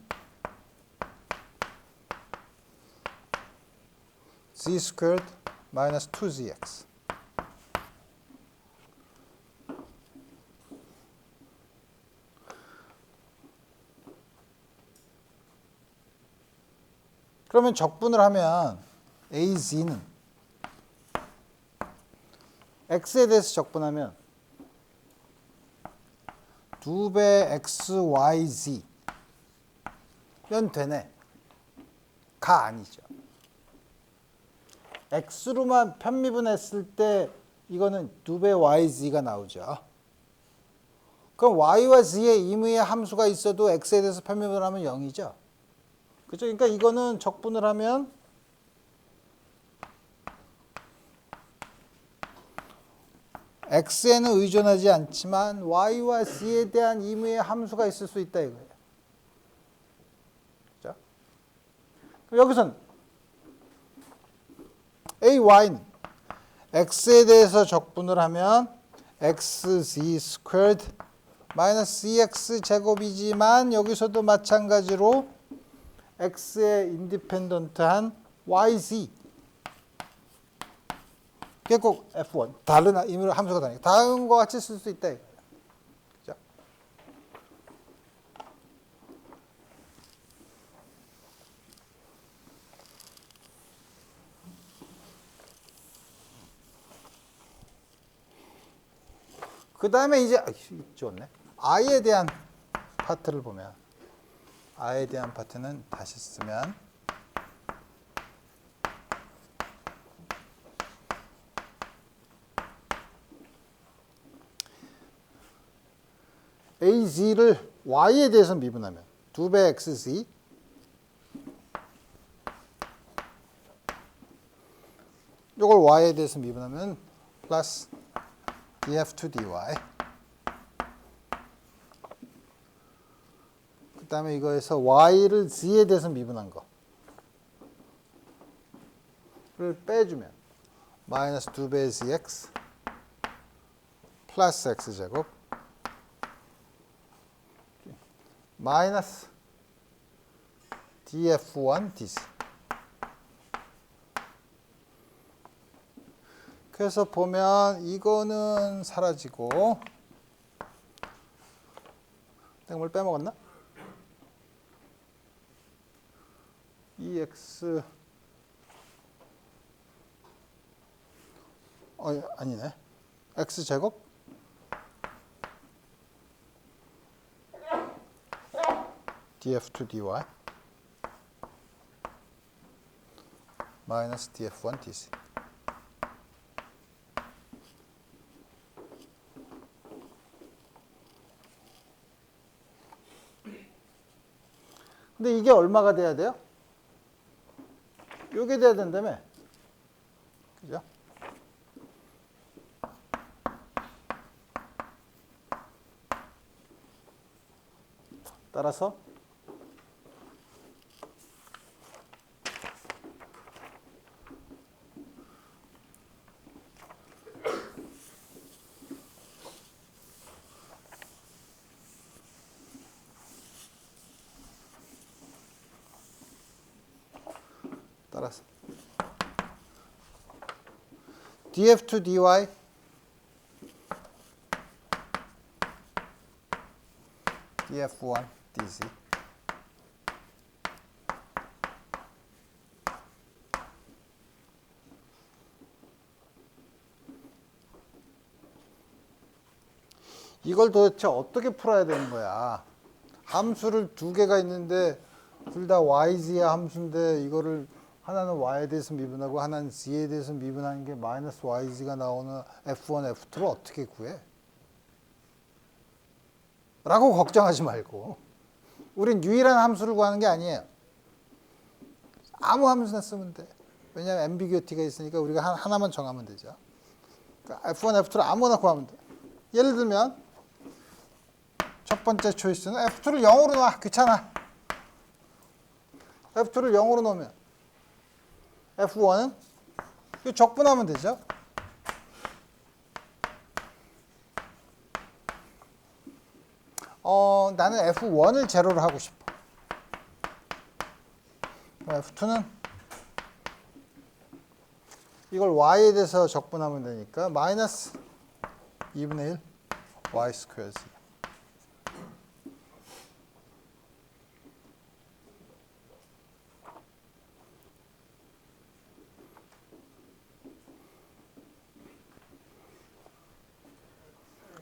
Speaker 1: Z squared 마이너스 2ZX. 그러면 적분을 하면 AZ는 X에 대해서 적분하면 2배 XYZ 면 되네. 가 아니죠. X로만 편미분했을 때 이거는 2배 YZ가 나오죠. 그럼 y와 z의 임의의 함수가 있어도 x에 대해서 편미분을 하면 0이죠. 그죠? 그러니까 이거는 적분을 하면 x에는 의존하지 않지만 y와 z에 대한 임의의 함수가 있을 수 있다 이거예요. 그죠? 그럼 여기서는 ay는 x에 대해서 적분을 하면 xz squared 마이너스 cx 제곱이지만 여기서도 마찬가지로 x의 인디펜던트한 yz 그게 꼭 f1 다른 의미로 함수가 다르니까 다음과 같이 쓸 수 있다 이거예요. 그죠? 그 다음에 이제 좋네. i에 대한 파트를 보면 i에 대한 파트는 다시 쓰면 az를 y에 대해서 미분하면 2배 xz 이걸 y에 대해서 미분하면 플러스 df2 dy 그 다음에 이거에서 y를 z에 대해서 미분한 거를 빼주면 마이너스 2배 zx 플러스 x제곱 마이너스 df1 dz 그래서 보면 이거는 사라지고 내가 뭘 빼먹었나? EX 아니네. X제곱 df2 dy 마이너스 df1 dz 근데 이게 얼마가 돼야 돼요? 요게 돼야 된다며. 그죠? 따라서 df2 dy df1 dz 이걸 도대체 어떻게 풀어야 되는 거야? 함수를 두 개가 있는데 둘 다 yz의 함수인데 이거를 하나는 y에 대해서 미분하고 하나는 z에 대해서 미분하는 게 마이너스 yz가 나오는 f1, f2를 어떻게 구해? 라고 걱정하지 말고 우린 유일한 함수를 구하는 게 아니에요. 아무 함수나 쓰면 돼. 왜냐하면 앰비규어티가 있으니까 우리가 하나만 정하면 되죠. 그러니까 f1, f2를 아무거나 구하면 돼. 예를 들면 첫 번째 초이스는 f2를 0으로 놔. 귀찮아. f2를 0으로 놓으면 f1은 이거 적분하면 되죠. 나는 f1을 제로로 하고 싶어. f2는 이걸 y에 대해서 적분하면 되니까 마이너스 2분의 1 y 스퀘어 z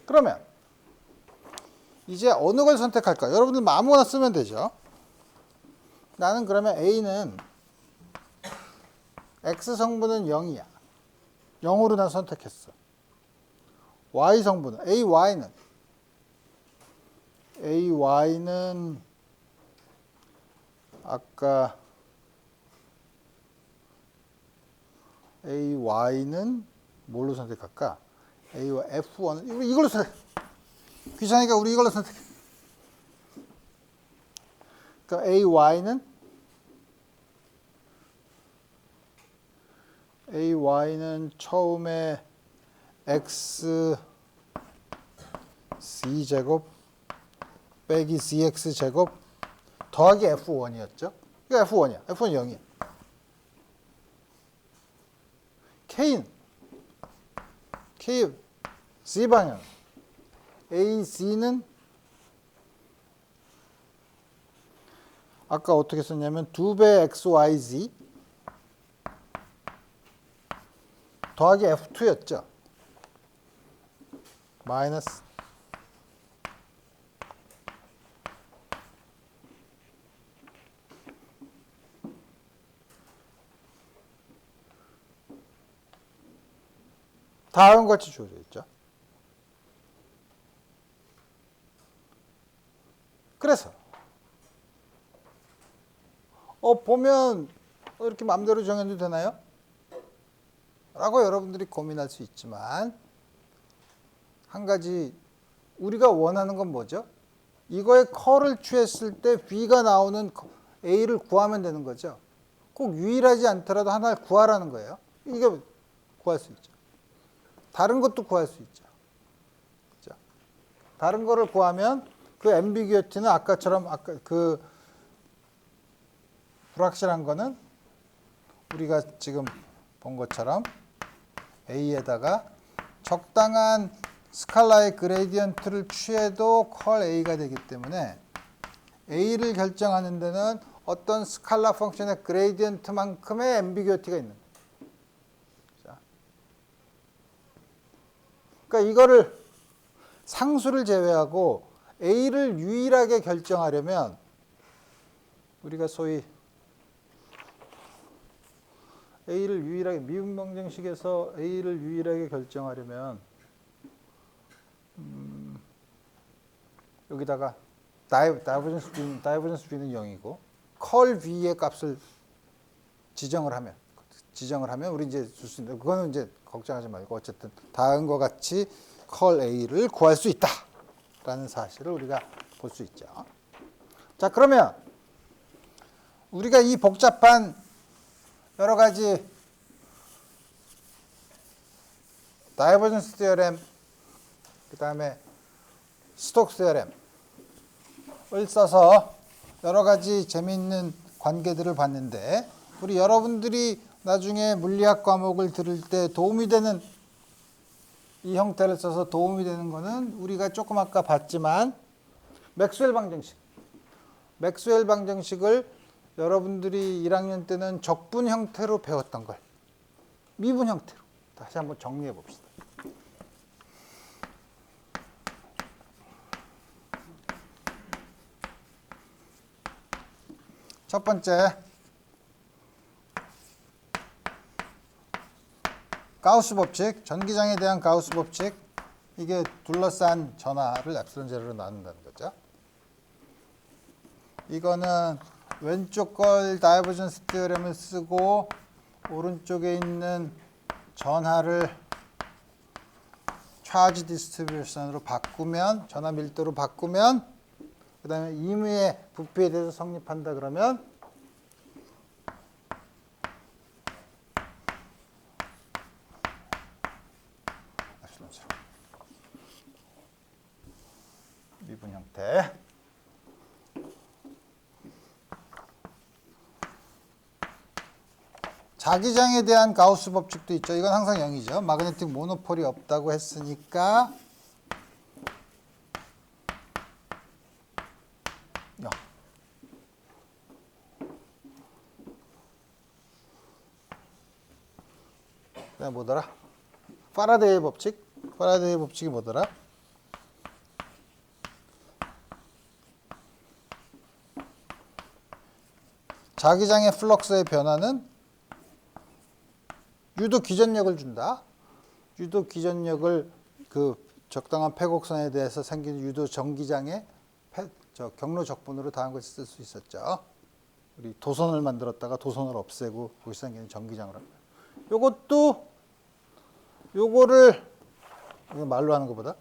Speaker 1: 그러면 이제 어느 걸 선택할까? 여러분들 아무거나 쓰면 되죠. 나는 그러면 A는 X 성분은 0이야. 0으로 난 선택했어. Y 성분은 AY는 AY는 아까 AY는 뭘로 선택할까? A와 F1 이걸로 선택. 귀찮으니까 우리 이걸로 선택. 그러니까 AY는 처음에 X C제곱 빼기 CX제곱 더하기 F1이었죠. 이거 F1이야. F1 0이야. K C방향 AC는 아까 어떻게 썼냐면 2배 XYZ 더하기 F2였죠. 마이너스 다음 같이 주어져 있죠. 그래서 보면 이렇게 마음대로 정해도 되나요? 라고 여러분들이 고민할 수 있지만 한 가지 우리가 원하는 건 뭐죠? 이거의 컬을 취했을 때 B가 나오는 A를 구하면 되는 거죠. 꼭 유일하지 않더라도 하나를 구하라는 거예요. 이게 구할 수 있죠. 다른 것도 구할 수 있죠. 그렇죠? 다른 거를 구하면 그 앰비규어티는 아까처럼 아까 그 불확실한 거는 우리가 지금 본 것처럼 A에다가 적당한 스칼라의 그레디언트를 취해도 컬 A가 되기 때문에 A를 결정하는 데는 어떤 스칼라 펑션의 그레디언트만큼의 앰비규어티가 있는 거예요. 그러니까 이거를 상수를 제외하고 A를 유일하게 결정하려면 우리가 소위 A를 유일하게 미분 방정식에서 A를 유일하게 결정하려면 여기다가 다이버전스 B는 0이고 컬 V의 값을 지정을 하면 우리 이제 줄 수 있는데 그거는 이제 걱정하지 말고 어쨌든 다음과 같이 컬 A를 구할 수 있다라는 사실을 우리가 볼 수 있죠. 자, 그러면 우리가 이 복잡한 여러 가지 다이버전스 티어렘 그다음에 스톡스 티어렘을 써서 여러 가지 재미있는 관계들을 봤는데 우리 여러분들이 나중에 물리학 과목을 들을 때 도움이 되는 이 형태를 써서 도움이 되는 거는 우리가 조금 아까 봤지만 맥스웰 방정식을 여러분들이 1학년 때는 적분 형태로 배웠던 걸 미분 형태로 다시 한번 정리해 봅시다. 첫 번째 가우스 법칙, 전기장에 대한 가우스 법칙. 이게 둘러싼 전하를 엡실론 제로로 나눈다는 거죠. 이거는 왼쪽 걸 다이버전스 티어렘을 쓰고 오른쪽에 있는 전하를 차지 디스트리뷰션으로 바꾸면 전하 밀도로 바꾸면 그 다음에 임의의 부피에 대해서 성립한다 그러면 미분 형태. 자기장에 대한 가우스 법칙도 있죠. 이건 항상 0이죠. 마그네틱 모노폴이 없다고 했으니까 0. 그다음에 뭐더라? 파라데이의 법칙. 파라데이의 법칙이 뭐더라? 자기장의 플럭스의 변화는 유도 기전력을 준다. 유도 기전력을 그 적당한 폐곡선에 대해서 생기는 유도 전기장의 경로 적분으로 다음 것을 쓸 수 있었죠. 우리 도선을 만들었다가 도선을 없애고 거기서 생기는 전기장을 합니다. 요것도 요거를 이거 말로 하는 것보다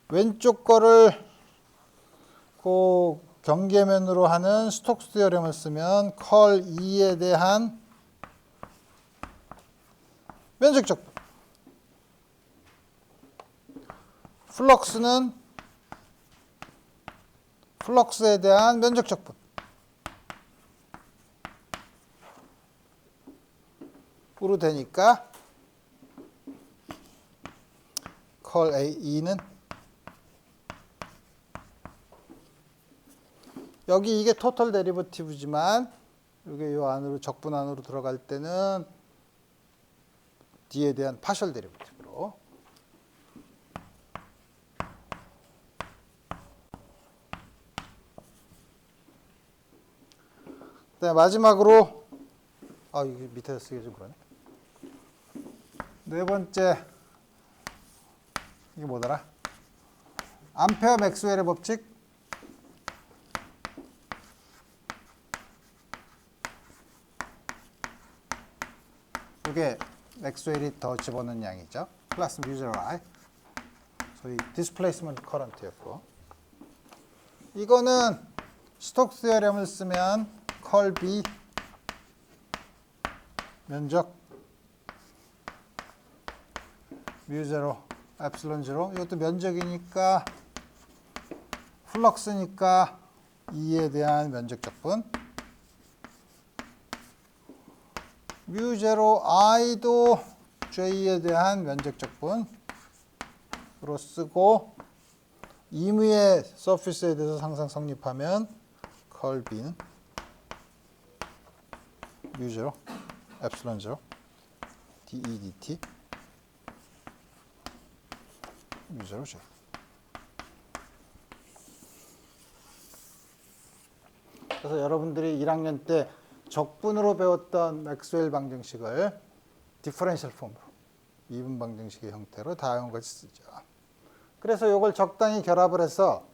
Speaker 1: 왼쪽 거를 그 경계면으로 하는 스톡스 티어렘을 쓰면 컬 E에 대한 면적 적분. 플럭스는 플럭스에 대한 면적 적분. 으로 되니까 컬 E는 여기 이게 토탈 데리버티브지만 이게 요 안으로 적분 안으로 들어갈 때는 D에 대한 파셜 데리버티브로. 그다음에 마지막으로 이게 밑에서 쓰기 좀 그러네. 네 번째 이게 뭐더라? 암페어 맥스웰의 법칙. 이게 맥스웰이 더 집어넣은 양이죠. 플러스 뮤제로 I. 소위 디스플레이스먼트 커런트였고. 이거는 스톡스 티어렘을 쓰면 컬 B 면적 뮤제로 엡실론 제로. 이것도 면적이니까 플럭스니까 E에 대한 면적 적분. 뮤제로 I도 J에 대한 면적 적분으로 쓰고 임의의 서피스에 대해서 항상 성립하면 컬 B는 뮤제로 엡실론 제로 dE dt 뮤제로 J. 그래서 여러분들이 1학년 때 적분으로 배웠던 맥스웰 방정식을 디퍼런셜 폼으로 미분 방정식의 형태로 다양한 것을 쓰죠. 그래서 이걸 적당히 결합을 해서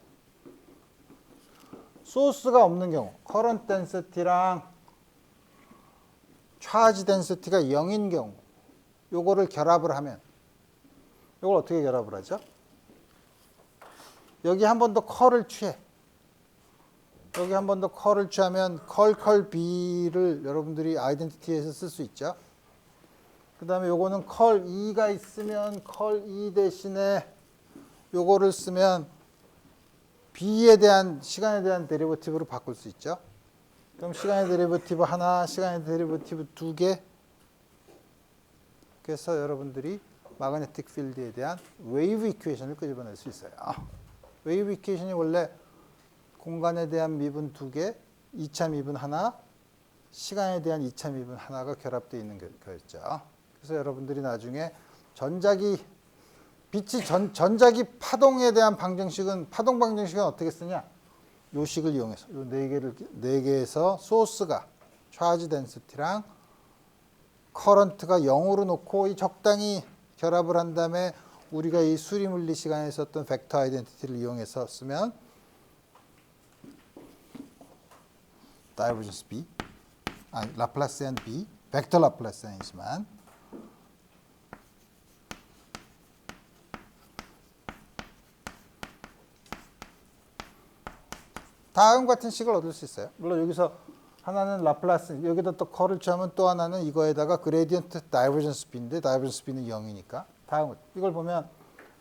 Speaker 1: 소스가 없는 경우, 커런트 덴시티랑 차지 덴시티가 0인 경우 요거를 결합을 하면 이걸 어떻게 결합을 하죠? 여기 한 번 더 컬을 취해. 여기 한 번 더 컬을 취하면 컬 B를 여러분들이 아이덴티티에서 쓸 수 있죠. 그 다음에 요거는 컬 E가 있으면 컬 E 대신에 요거를 쓰면 B에 대한 시간에 대한 데리버티브로 바꿀 수 있죠. 그럼 시간의 데리버티브 하나, 시간의 데리버티브 두 개. 그래서 여러분들이 마그네틱 필드에 대한 웨이브 이퀘이션을 끄집어낼 수 있어요. 웨이브 이퀘이션이 원래 공간에 대한 미분 두 개, 2차 미분 하나, 시간에 대한 2차 미분 하나가 결합되어 있는 거였죠. 그래서 여러분들이 나중에 전자기 파동에 대한 방정식은 파동 방정식은 어떻게 쓰냐? 요 식을 이용해서 요 네 개에서 소스가 차지 덴시티랑 커런트가 0으로 놓고 이 적당히 결합을 한 다음에 우리가 이 수리물리 시간에 썼던 벡터 아이덴티티를 이용해서 쓰면 다이버전스 B, 라플라시안 B, 벡터 라플라시안이지만 다음 같은 식을 얻을 수 있어요. 물론 여기서 하나는 라플라스, 여기다 또 컬을 취하면 또 하나는 이거에다가 그레디언트 다이버전스 B인데 다이버전스 B는 0이니까 다음 이걸 보면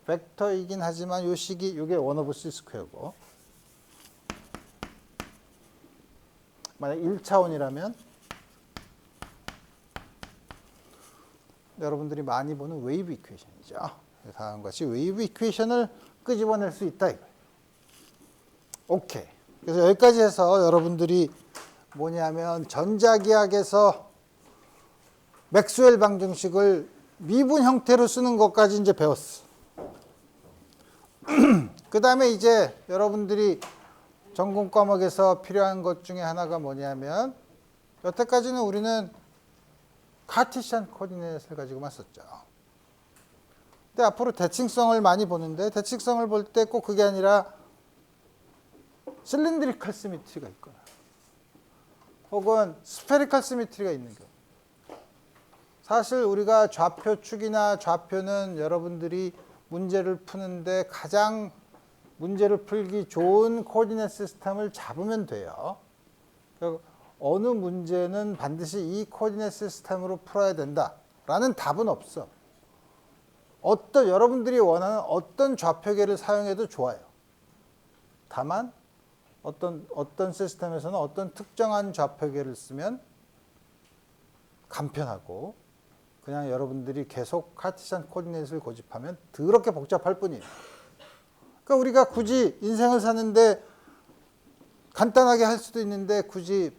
Speaker 1: 벡터이긴 하지만 요 식이 이게 1/c 스퀘어고 만약 1차원이라면 여러분들이 많이 보는 웨이브 이퀘이션이죠. 다음과 같이 웨이브 이퀘이션을 끄집어낼 수 있다 이거예요. 오케이. 그래서 여기까지 해서 여러분들이 뭐냐면 전자기학에서 맥스웰 방정식을 미분 형태로 쓰는 것까지 이제 배웠어. 그 다음에 이제 여러분들이 전공 과목에서 필요한 것 중에 하나가 뭐냐면 여태까지는 우리는 카티시안 코디네이트를 가지고만 썼죠. 근데 앞으로 대칭성을 많이 보는데 대칭성을 볼 때 꼭 그게 아니라 실린드리컬 시미트리가 있거나 혹은 스페리컬 시미트리가 있는 경우. 사실 우리가 좌표축이나 좌표는 여러분들이 문제를 푸는데 가장 문제를 풀기 좋은 코디네이트 시스템을 잡으면 돼요. 어느 문제는 반드시 이 코디네이트 시스템으로 풀어야 된다라는 답은 없어. 여러분들이 원하는 어떤 좌표계를 사용해도 좋아요. 다만 어떤 시스템에서는 어떤 특정한 좌표계를 쓰면 간편하고 그냥 여러분들이 계속 카티시안 코디네이트를 고집하면 더럽게 복잡할 뿐이에요. 그러니까 우리가 굳이 인생을 사는데 간단하게 할 수도 있는데 굳이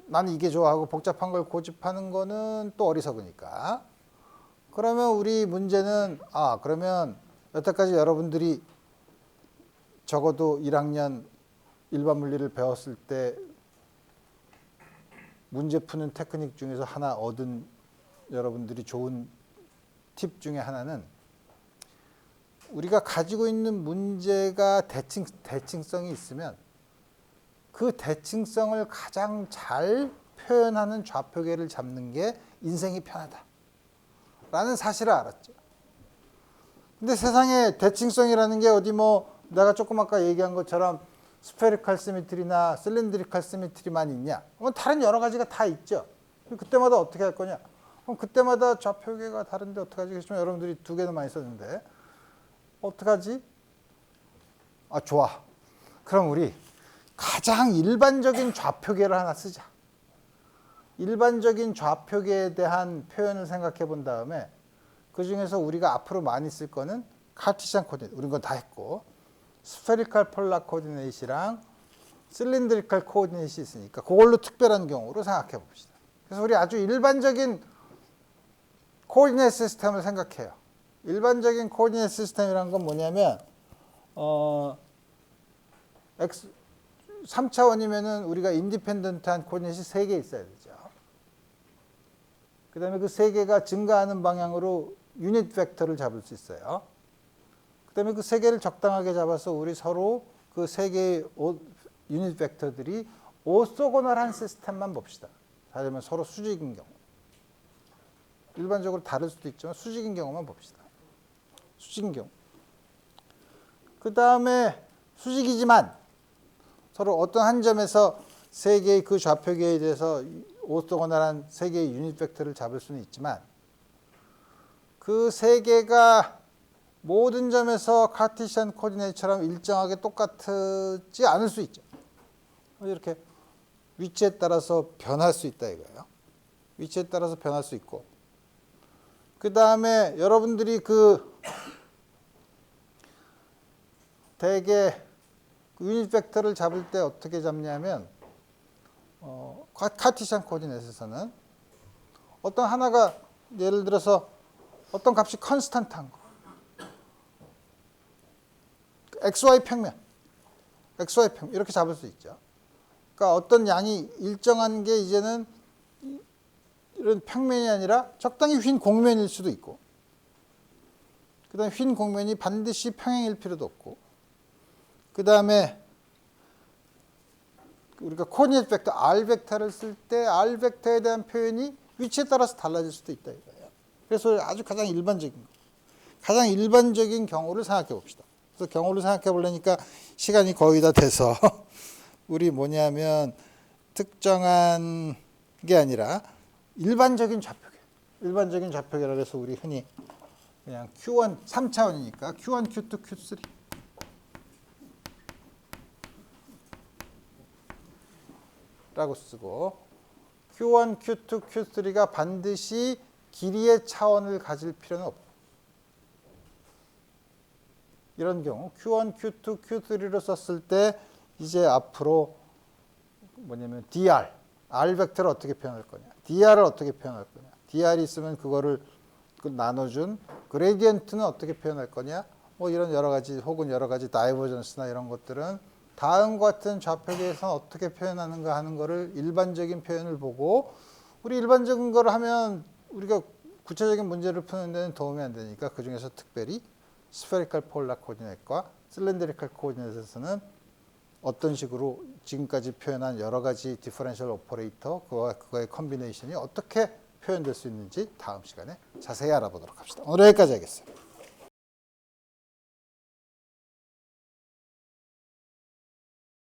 Speaker 1: 나는 이게 좋아하고 복잡한 걸 고집하는 거는 또 어리석으니까. 그러면 우리 문제는 그러면 여태까지 여러분들이 적어도 1학년 일반 물리를 배웠을 때 문제 푸는 테크닉 중에서 하나 얻은 여러분들이 좋은 팁 중에 하나는 우리가 가지고 있는 문제가 대칭성이 있으면 그 대칭성을 가장 잘 표현하는 좌표계를 잡는 게 인생이 편하다라는 사실을 알았죠. 근데 세상에 대칭성이라는 게 어디 내가 조금 아까 얘기한 것처럼 스페리컬 시미트리나 실린드리컬 시미트리만 있냐? 그럼 다른 여러 가지가 다 있죠. 그때마다 어떻게 할 거냐? 그럼 그때마다 좌표계가 다른데 어떡하지? 그렇지만 여러분들이 두 개도 많이 썼는데 어떡하지? 좋아. 그럼 우리 가장 일반적인 좌표계를 하나 쓰자. 일반적인 좌표계에 대한 표현을 생각해 본 다음에 그 중에서 우리가 앞으로 많이 쓸 거는 카티시안 코디네이트. 우린 건 다 했고 스페리컬 폴라 코디네이트랑 실린드리컬 코디네이트이 있으니까 그걸로 특별한 경우로 생각해 봅시다. 그래서 우리 아주 일반적인 코디네이트 시스템을 생각해요. 일반적인 코디네이트 시스템이란 건 뭐냐면 3차원이면은 우리가 인디펜던트한 코디네이트이 3개 있어야 되죠. 그 다음에 그 3개가 증가하는 방향으로 유닛 벡터를 잡을 수 있어요. 그 다음에 그 3개를 적당하게 잡아서 우리 서로 그 3개의 유닛 벡터들이 오소고널한 시스템만 봅시다. 다르면 서로 수직인 경우. 일반적으로 다를 수도 있지만 수직인 경우만 봅시다. 수직인 경우. 그 다음에 수직이지만 서로 어떤 한 점에서 3개의 그 좌표계에 대해서 오소고널한 3개의 유닛 벡터를 잡을 수는 있지만 그 3개가 모든 점에서 카티시안 코디네이트처럼 일정하게 똑같지 않을 수 있죠. 이렇게 위치에 따라서 변할 수 있다 이거예요. 위치에 따라서 변할 수 있고 그 다음에 여러분들이 대개 유닛 벡터를 잡을 때 어떻게 잡냐면 카티시안 코디네이트에서는 어떤 하나가 예를 들어서 어떤 값이 컨스탄트한 거 XY 평면 이렇게 잡을 수 있죠. 그러니까 어떤 양이 일정한 게 이제는 이런 평면이 아니라 적당히 휜 공면일 수도 있고 그 다음에 휜 공면이 반드시 평행일 필요도 없고 그 다음에 우리가 코디네이트 벡터 R 벡터를 쓸 때 R 벡터에 대한 표현이 위치에 따라서 달라질 수도 있다 이거예요. 그래서 아주 가장 일반적인 경우를 생각해 봅시다. 그래서 경우를 생각해 보려니까 시간이 거의 다 돼서 우리 뭐냐면 특정한 게 아니라 일반적인 좌표계라고 해서 우리 흔히 그냥 Q1 3차원이니까 Q1, Q2, Q3 라고 쓰고 Q1, Q2, Q3가 반드시 길이의 차원을 가질 필요는 없고 이런 경우 Q1, Q2, Q3로 썼을 때 이제 앞으로 뭐냐면 DR, R 벡터를 어떻게 표현할 거냐, DR을 어떻게 표현할 거냐, DR이 있으면 그거를 나눠준 그레디언트는 어떻게 표현할 거냐, 이런 여러 가지 혹은 여러 가지 다이버전스나 이런 것들은 다음과 같은 좌표계에서는 어떻게 표현하는가 하는 거를 일반적인 표현을 보고 우리 일반적인 거를 하면 우리가 구체적인 문제를 푸는 데는 도움이 안 되니까 그 중에서 특별히 스페리컬 폴라 코디네이트과 실린드리컬 코디네이트에서는 어떤 식으로 지금까지 표현한 여러 가지 디퍼런셜 오퍼레이터 그와 그거의 컨비네이션이 어떻게 표현될 수 있는지 다음 시간에 자세히 알아보도록 합시다. 오늘 여기까지 하겠습니다.